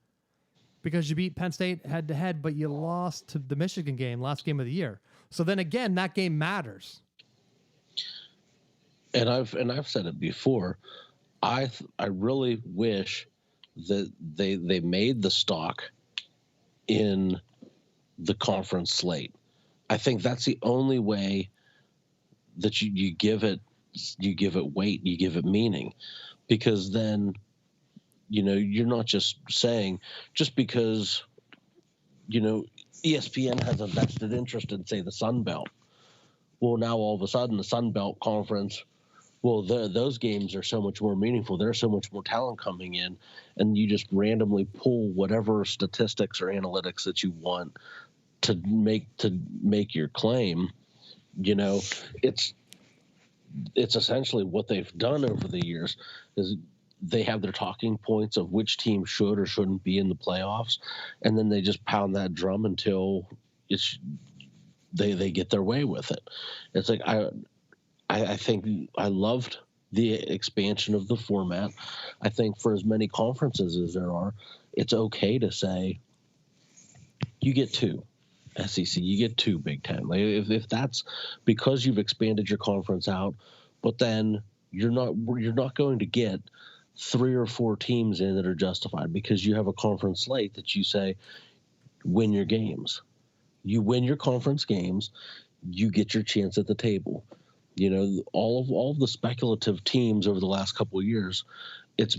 because you beat Penn State head-to-head, but you lost to the Michigan game, last game of the year. So then again, that game matters. And I've said it before. I really wish that they made the stock in the conference slate. I think that's the only way that you give it weight, you give it meaning, because then you're not just saying just because ESPN has a vested interest in, say, the Sun Belt. Well, now all of a sudden the Sun Belt Conference, well, those games are so much more meaningful. There's so much more talent coming in, and you just randomly pull whatever statistics or analytics that you want to make your claim. It's essentially what they've done over the years is they have their talking points of which team should or shouldn't be in the playoffs, and then they just pound that drum until they get their way with it. It's like I think I loved the expansion of the format. I think for as many conferences as there are, it's okay to say you get 2 SEC, you get 2 Big Ten. Like if that's because you've expanded your conference out, but then you're not going to get 3 or 4 teams in that are justified because you have a conference slate that you say win your games. You win your conference games, you get your chance at the table. All of the speculative teams over the last couple of years, it's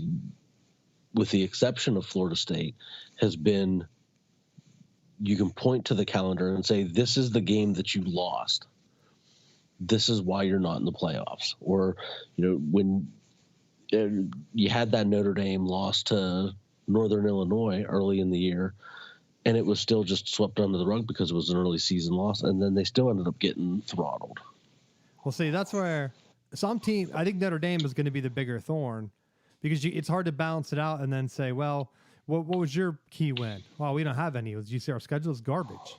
with the exception of Florida State, has been you can point to the calendar and say, this is the game that you lost. This is why you're not in the playoffs. Or, when you had that Notre Dame loss to Northern Illinois early in the year, and it was still just swept under the rug because it was an early season loss, and then they still ended up getting throttled. Well, see, that's where some team, I think Notre Dame is going to be the bigger thorn because it's hard to balance it out and then say, well, what was your key win? Well, we don't have any. You see our schedule is garbage.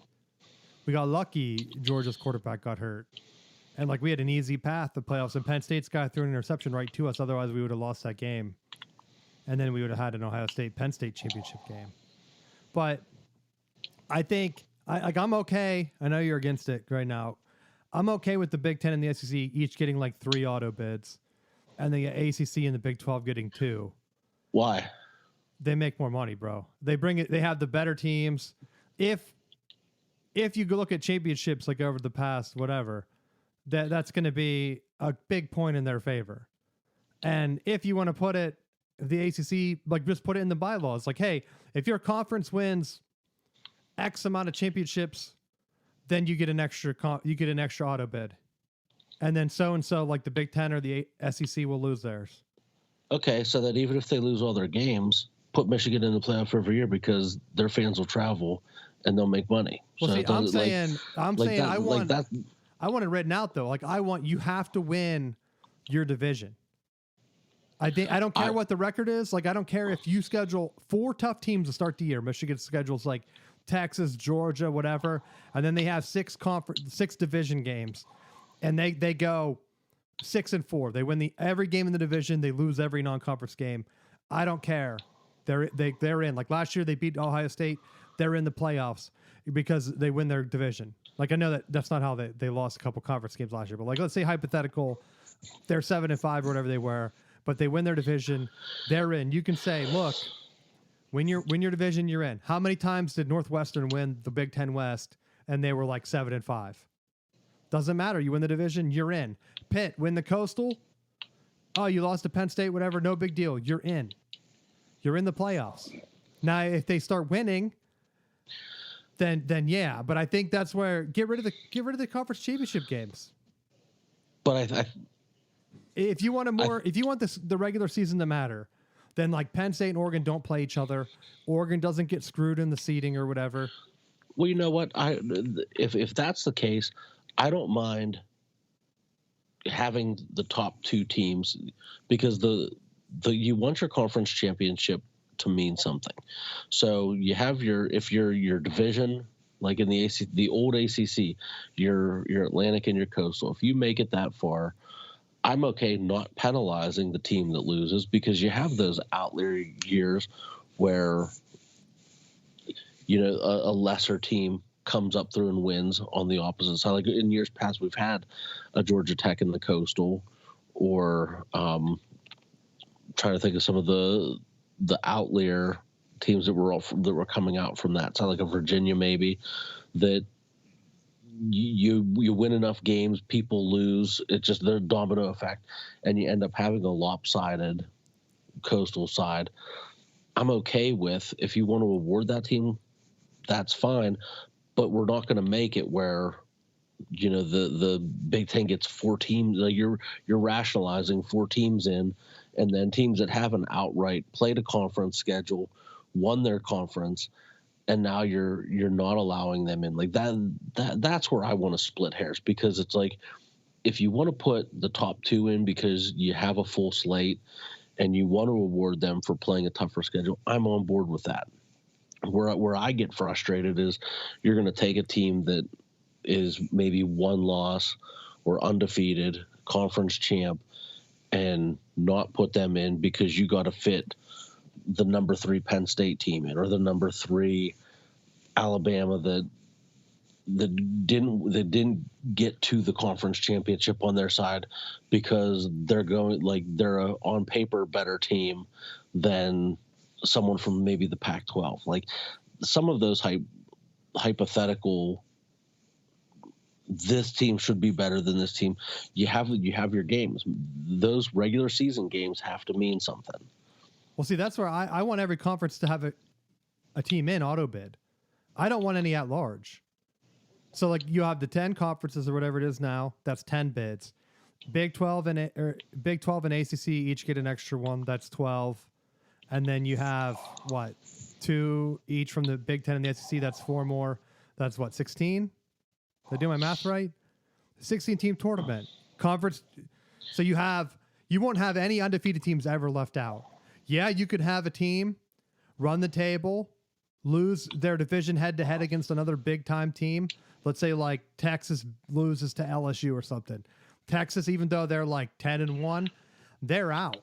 We got lucky Georgia's quarterback got hurt. And we had an easy path to playoffs, and Penn State's guy threw an interception right to us. Otherwise, we would have lost that game. And then we would have had an Ohio State-Penn State championship game. But I think I'm okay. I know you're against it right now. I'm okay with the Big Ten and the SEC each getting like 3 auto bids, and the ACC and the Big 12 getting 2. Why? They make more money, bro. They bring it. They have the better teams. If you go look at championships like over the past whatever, that's going to be a big point in their favor. And if you want to put it, the ACC, like just put it in the bylaws, like, hey, if your conference wins X amount of championships, then you get an extra auto bid, and then so like the Big Ten or the SEC will lose theirs. Okay, so that even if they lose all their games, put Michigan in the playoff every year because their fans will travel and they'll make money. Well, so see, I'm saying I want it written out though. Like you have to win your division. I don't care what the record is. Like I don't care if you schedule 4 tough teams to start the year. Michigan schedules like Texas, Georgia, whatever, and then they have 6 division games, and they go 6-4. They win every game in the division. They lose every non-conference game. I don't care. They're in. Like last year, they beat Ohio State. They're in the playoffs because they win their division. Like I know that's not how they lost a couple conference games last year, but like let's say hypothetical, they're 7-5 or whatever they were, but they win their division. They're in. You can say, look. Win your division, you're in. How many times did Northwestern win the Big Ten West and they were like 7-5? Doesn't matter. You win the division, you're in. Pitt win the Coastal. Oh, you lost to Penn State, whatever. No big deal. You're in. You're in the playoffs. Now, if they start winning, then yeah. But I think that's where get rid of the conference championship games. But if you want the regular season to matter. Then like Penn State and Oregon don't play each other. Oregon doesn't get screwed in the seeding or whatever. Well, you know what? If that's the case, I don't mind having the top 2 teams because you want your conference championship to mean something. So you have your division, like in the old ACC, your Atlantic and your Coastal. If you make it that far, I'm okay not penalizing the team that loses because you have those outlier years where, a lesser team comes up through and wins on the opposite side. Like in years past, we've had a Georgia Tech in the Coastal, or trying to think of some of the outlier teams that were coming out from that side, like a Virginia maybe, that you win enough games, people lose. It's just their domino effect, and you end up having a lopsided Coastal side. I'm okay with if you want to award that team, that's fine, but we're not going to make it where the Big Ten gets 4 teams. Like you're rationalizing 4 teams in, and then teams that haven't outright played a conference schedule, won their conference, and now you're not allowing them in. Like that's where I want to split hairs, because it's like if you want to put the top 2 in because you have a full slate and you want to award them for playing a tougher schedule, I'm on board with that. Where I get frustrated is you're going to take a team that is maybe 1 loss or undefeated, conference champ, and not put them in because you got to fit the number 3 Penn State team in, or the number 3 Alabama that didn't get to the conference championship on their side because they're a on paper better team than someone from maybe the Pac-12. Like some of those hypothetical, this team should be better than this team. You have your games. Those regular season games have to mean something. Well, see, that's where I want every conference to have a team in auto bid. I don't want any at large. So like you have the 10 conferences or whatever it is now, that's 10 bids. Big 12 and ACC each get an extra 1, that's 12. And then you have 2 each from the Big 10 and the SEC, that's 4 more. That's 16? Did I do my math right? 16 team tournament. Conference. So you won't have any undefeated teams ever left out. Yeah, you could have a team run the table, lose their division head-to-head against another big-time team. Let's say like Texas loses to LSU or something. Texas, even though they're like 10-1, they're out.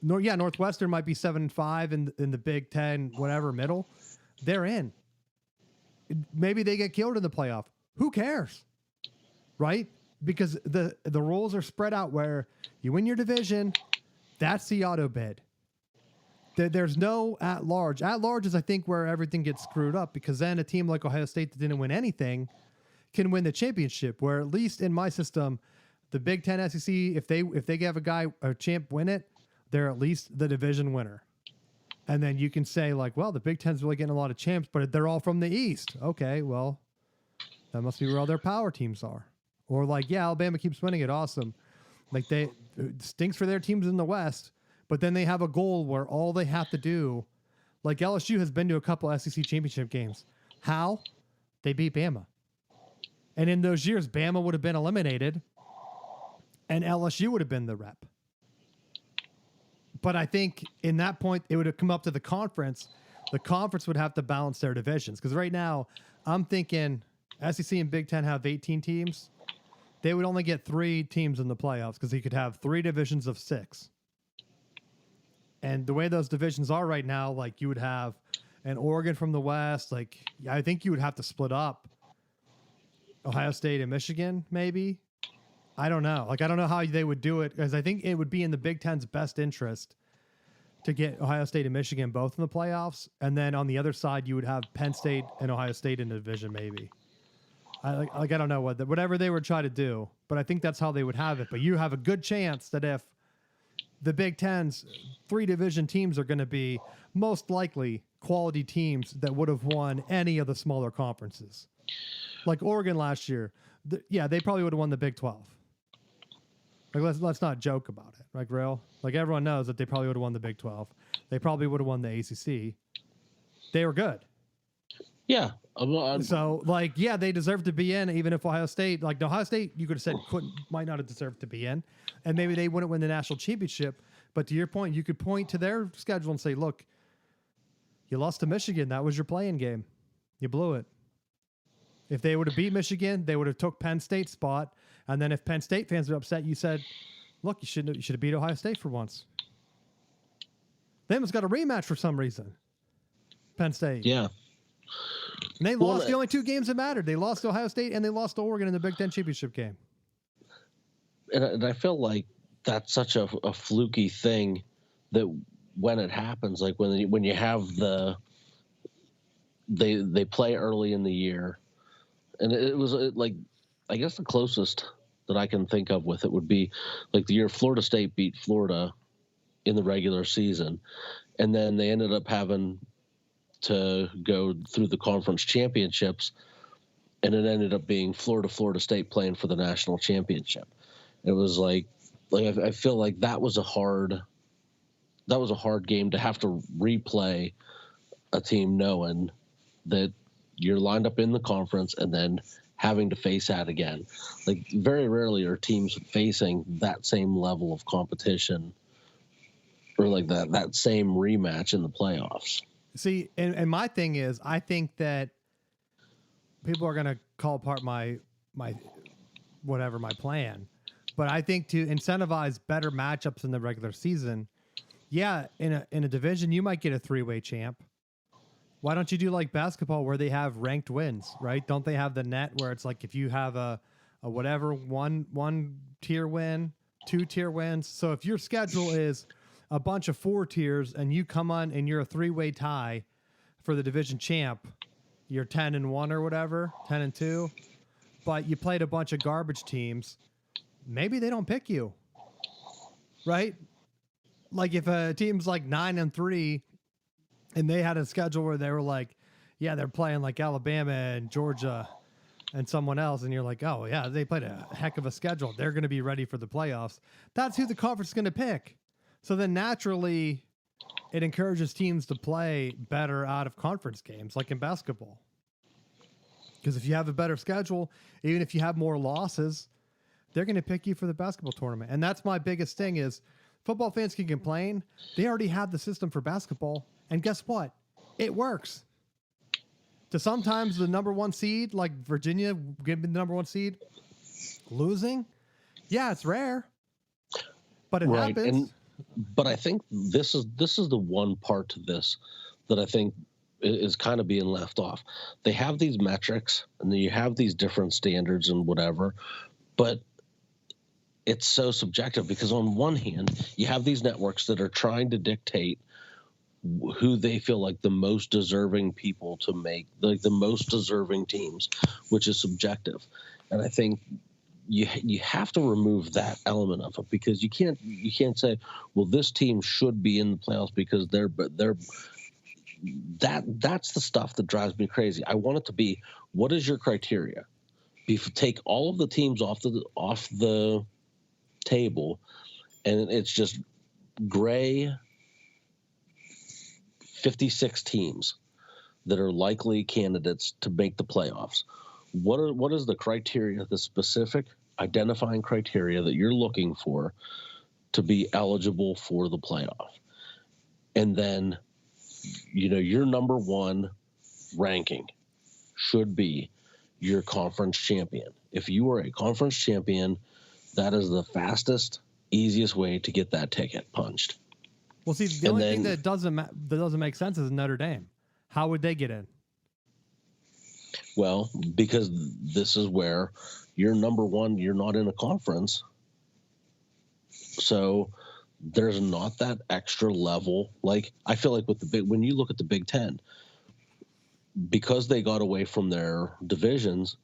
Northwestern might be 7-5 in the Big Ten, whatever, middle. They're in. maybe they get killed in the playoff. Who cares? Right? Because the rules are spread out where you win your division, that's the auto bid. There's no at large. At large is, I think, where everything gets screwed up, because then a team like Ohio State that didn't win anything can win the championship, where at least in my system, the Big Ten, SEC, if they have a champ win it, they're at least the division winner. And then you can say, like, well, the Big Ten's really getting a lot of champs, but they're all from the East. Okay, well, that must be where all their power teams are. Or like, yeah, Alabama keeps winning it. Awesome. Like, it stinks for their teams in the West, but then they have a goal where all they have to do, like LSU has been to a couple SEC championship games. How? They beat Bama. And in those years, Bama would have been eliminated and LSU would have been the rep. But I think in that point, it would have come up to the conference. The conference would have to balance their divisions. Because right now, I'm thinking SEC and Big Ten have 18 teams. They would only get 3 teams in the playoffs because you could have 3 divisions of 6. And the way those divisions are right now, like, you would have an Oregon from the West. Like, I think you would have to split up Ohio State and Michigan, maybe. I don't know. Like, I don't know how they would do it, because I think it would be in the Big Ten's best interest to get Ohio State and Michigan both in the playoffs. And then on the other side, you would have Penn State and Ohio State in the division, maybe. I don't know whatever they would try to do, but I think that's how they would have it. But you have a good chance that if the Big Ten's 3 division teams are going to be most likely quality teams that would have won any of the smaller conferences. Like Oregon last year, they probably would have won the Big 12. Like, let's not joke about it. Like, like, everyone knows that they probably would have won the Big 12. They probably would have won the ACC. They were good. Yeah. So, like, yeah, they deserve to be in, even if Ohio State, you could have said might not have deserved to be in, and maybe they wouldn't win the national championship. But to your point, you could point to their schedule and say, look, you lost to Michigan. That was your playing game. You blew it. If they would have beat Michigan, they would have took Penn State's spot. And then if Penn State fans are upset, you said, look, you should have beat Ohio State for once. They almost got a rematch for some reason. Penn State. Yeah. And they lost the only 2 games that mattered. They lost to Ohio State and they lost to Oregon in the Big Ten championship game. And I feel like that's such a fluky thing that when it happens, like when you have they play early in the year, and it was like, I guess the closest that I can think of with it would be like the year Florida State beat Florida in the regular season, and then they ended up having to go through the conference championships, and it ended up being Florida State playing for the national championship. It was like I feel like that was a hard game to have to replay a team knowing that you're lined up in the conference and then having to face that again. Like, very rarely are teams facing that same level of competition or like that same rematch in the playoffs. See, and my thing is, I think that people are going to call apart my plan, but I think to incentivize better matchups in the regular season, yeah, in a division, you might get a 3-way champ. Why don't you do like basketball where they have ranked wins, right? Don't they have the net where it's like if you have a whatever one tier win, 2 tier wins. So if your schedule is a bunch of 4 tiers and you come on and you're a 3-way tie for the division champ, you're 10-1 or whatever, 10-2, but you played a bunch of garbage teams, maybe they don't pick you, right? Like if a team's like 9-3 and they had a schedule where they were like, yeah, they're playing like Alabama and Georgia and someone else, and you're like, oh yeah, they played a heck of a schedule, they're going to be ready for the playoffs. That's who the conference is going to pick. So then naturally it encourages teams to play better out of conference games, like in basketball. Because if you have a better schedule, even if you have more losses, they're going to pick you for the basketball tournament. And that's my biggest thing is football fans can complain. They already have the system for basketball. And guess what? It works. To sometimes the number 1 seed, like Virginia giving the number 1 seed, losing. Yeah, it's rare. But it happens. But I think this is the one part to this that I think is kind of being left off. They have these metrics and you have these different standards and whatever, but it's so subjective because on one hand, you have these networks that are trying to dictate who they feel like the most deserving people to make, like the most deserving teams, which is subjective. And I think you have to remove that element of it because you can't say, well, this team should be in the playoffs because that's the stuff that drives me crazy. I want it to be, what is your criteria? Take all of the teams off the table, and it's just gray 56 teams that are likely candidates to make the playoffs. What is the criteria, the specific identifying criteria that you're looking for to be eligible for the playoff? And then, your number one ranking should be your conference champion. If you are a conference champion, that is the fastest, easiest way to get that ticket punched. Well, see, the only thing that doesn't make sense is Notre Dame. How would they get in? Well, because this is where you're number one, you're not in a conference. So there's not that extra level. Like, I feel like when you look at the Big Ten, because they got away from their divisions,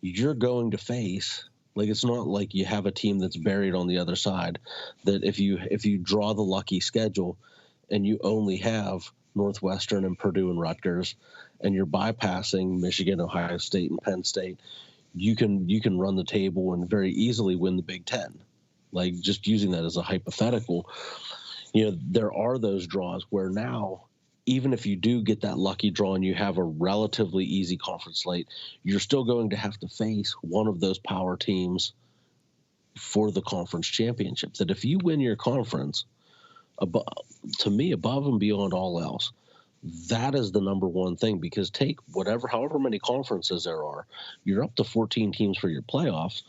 you're going to face, like, it's not like you have a team that's buried on the other side, that if you draw the lucky schedule and you only have Northwestern and Purdue and Rutgers, and you're bypassing Michigan, Ohio State, and Penn State, you can run the table and very easily win the Big Ten. Like, just using that as a hypothetical, there are those draws where now, even if you do get that lucky draw and you have a relatively easy conference slate, you're still going to have to face one of those power teams for the conference championship. That if you win your conference, to me, above and beyond all else, that is the number one thing, because take however many conferences there are, you're up to 14 teams for your playoffs.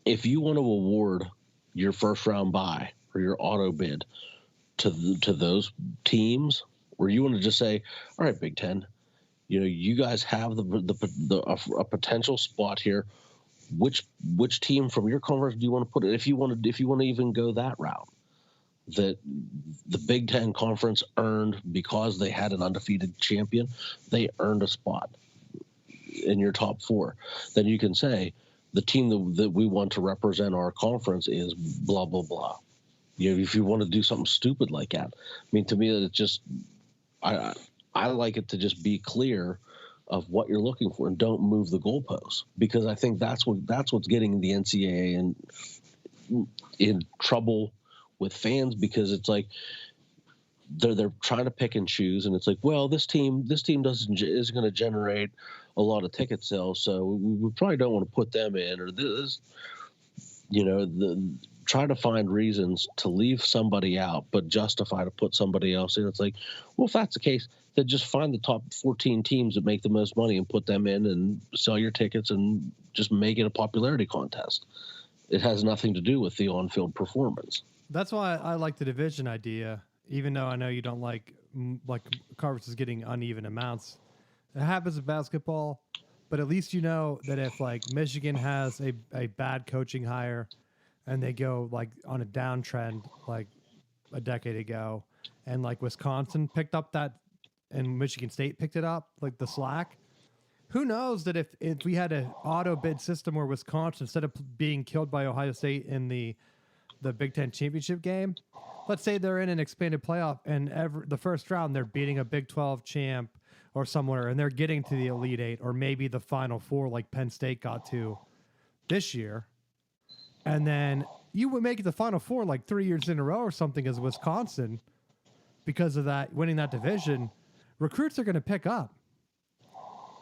If you want to award your first round bye or your auto bid to those teams, or you want to just say, all right, Big Ten, you guys have a potential spot here. Which team from your conference do you want to put it? If you want to even go that route, that the Big Ten conference earned because they had an undefeated champion, they earned a spot in your top four. Then you can say the team that we want to represent our conference is blah, blah, blah. If you want to do something stupid like that, I mean, to me, that it's just, I like it to just be clear of what you're looking for and don't move the goalposts, because I think that's what's getting the NCAA in trouble with fans, because it's like they're trying to pick and choose, and it's like, well, this team isn't going to generate a lot of ticket sales, so we probably don't want to put them in, or this, try to find reasons to leave somebody out, but justify to put somebody else in. It's like, well, if that's the case, then just find the top 14 teams that make the most money and put them in and sell your tickets and just make it a popularity contest. It has nothing to do with the on-field performance. That's why I like the division idea, even though I know you don't like conferences getting uneven amounts. It happens in basketball, but at least you know that if, like, Michigan has a bad coaching hire and they go, like, on a downtrend like a decade ago, and, like, Wisconsin picked up that and Michigan State picked it up, like, the slack, who knows that if we had an auto bid system where Wisconsin, instead of being killed by Ohio State in the Big Ten championship game, let's say they're in an expanded playoff and the first round they're beating a Big 12 champ or somewhere, and they're getting to the Elite Eight or maybe the Final Four like Penn State got to this year. And then you would make it the Final Four like 3 years in a row or something as Wisconsin because of that, winning that division. Recruits are going to pick up.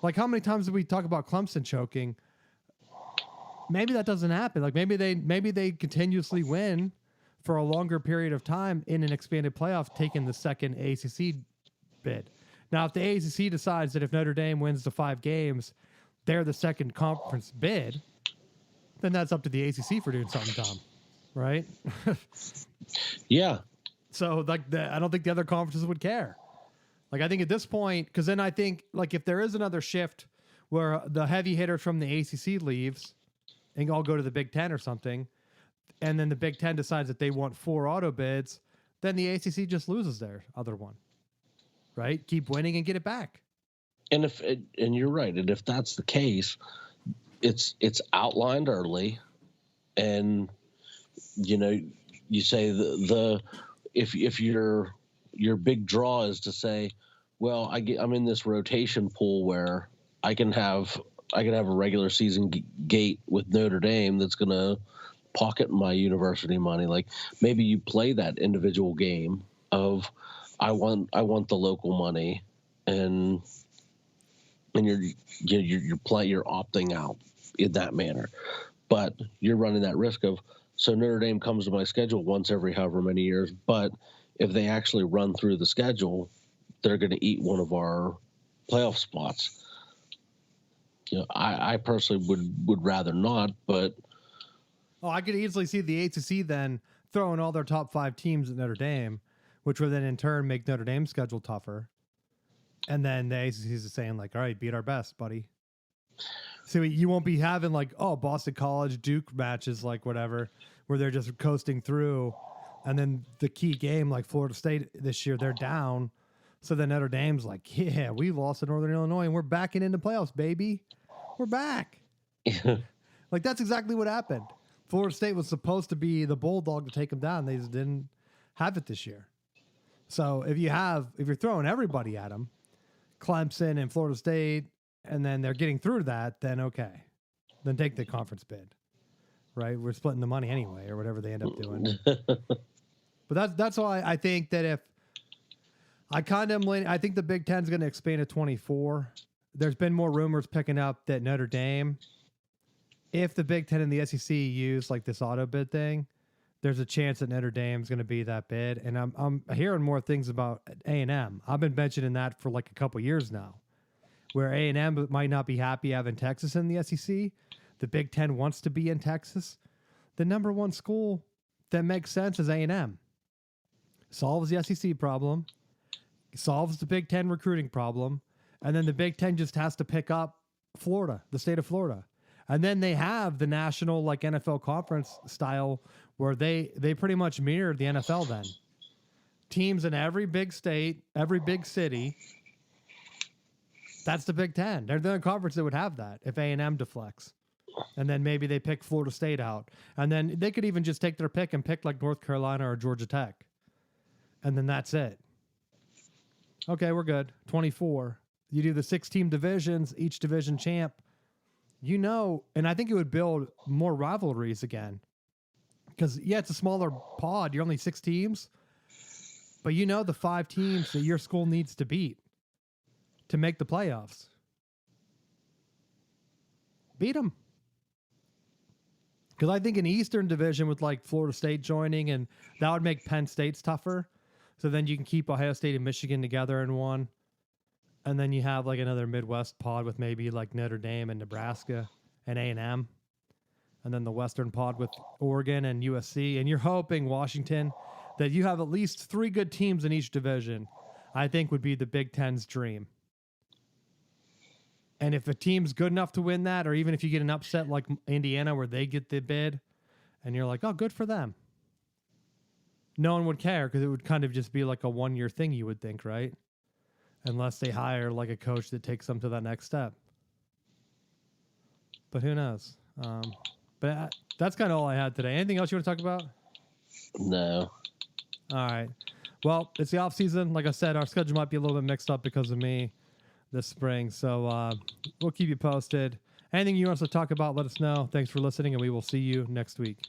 Like, how many times did we talk about Clemson choking? Maybe that doesn't happen. Like, maybe they continuously win for a longer period of time in an expanded playoff, taking the second ACC bid. Now, if the ACC decides that if Notre Dame wins the 5 games, they're the second conference bid, then that's up to the ACC for doing something dumb, right? Yeah. So, like, I don't think the other conferences would care. Like, I think at this point, because then I think, like, if there is another shift where the heavy hitter from the ACC leaves and all go to the Big Ten or something, and then the Big Ten decides that they want 4 auto bids, then the ACC just loses their other one, right? Keep winning and get it back. And you're right. And if that's the case, it's outlined early, and you say if your big draw is to say, well, I'm in this rotation pool where I can have a regular season gate with Notre Dame that's going to pocket my university money. Like, maybe you play that individual game of I want the local money, and you're opting out in that manner, but you're running that risk of, so Notre Dame comes to my schedule once every however many years, but if they actually run through the schedule, they're going to eat one of our playoff spots. I personally would rather not, but I could easily see the ACC then throwing all their top 5 teams at Notre Dame, which would then in turn make Notre Dame's schedule tougher. And then the ACC is saying, like, all right, beat our best, buddy. So you won't be having like, Boston College, Duke matches, like whatever, where they're just coasting through. And then the key game, like Florida State this year, they're down. So then Notre Dame's like, yeah, we lost to Northern Illinois and we're backing into playoffs, baby. We're back. Like, that's exactly what happened. Florida State was supposed to be the bulldog to take them down. They just didn't have it this year. So if you're throwing everybody at them, Clemson and Florida State, and then they're getting through that, then okay. Then take the conference bid, right? We're splitting the money anyway, or whatever they end up doing. But that's why I think that if I think the Big Ten's going to expand to 24. There's been more rumors picking up that Notre Dame, if the Big Ten and the SEC use like this auto bid thing, there's a chance that Notre Dame's going to be that bid. And I'm hearing more things about A&M. I've been mentioning that for like a couple years now, where A&M might not be happy having Texas in the SEC. The Big Ten wants to be in Texas. The number one school that makes sense is A&M. Solves the SEC problem, solves the Big Ten recruiting problem, and then the Big Ten just has to pick up Florida, the state of Florida. And then they have the national, like NFL conference style, where they pretty much mirrored the NFL then. Teams in every big state, every big city. That's the Big Ten. They're the only conference that would have that if A&M deflects. And then maybe they pick Florida State out. And then they could even just take their pick and pick like North Carolina or Georgia Tech. And then that's it. Okay, we're good. 24. You do the 6-team divisions, each division champ. And I think it would build more rivalries again. Because, yeah, it's a smaller pod. You're only 6 teams. But the 5 teams that your school needs to beat to make the playoffs. Beat them. Because I think an Eastern division with like Florida State joining, and that would make Penn State's tougher. So then you can keep Ohio State and Michigan together in one. And then you have like another Midwest pod with maybe like Notre Dame and Nebraska and A&M. And then the Western pod with Oregon and USC. And you're hoping, Washington, that you have at least 3 good teams in each division, I think would be the Big Ten's dream. And if a team's good enough to win that, or even if you get an upset like Indiana where they get the bid, and you're like, oh, good for them. No one would care because it would kind of just be like a 1-year thing, you would think, right? Unless they hire like a coach that takes them to that next step. But who knows? But that's kind of all I had today. Anything else you want to talk about? No. All right. Well, it's the off season. Like I said, our schedule might be a little bit mixed up because of me this spring. So we'll keep you posted. Anything you want us to talk about, let us know. Thanks for listening, and we will see you next week.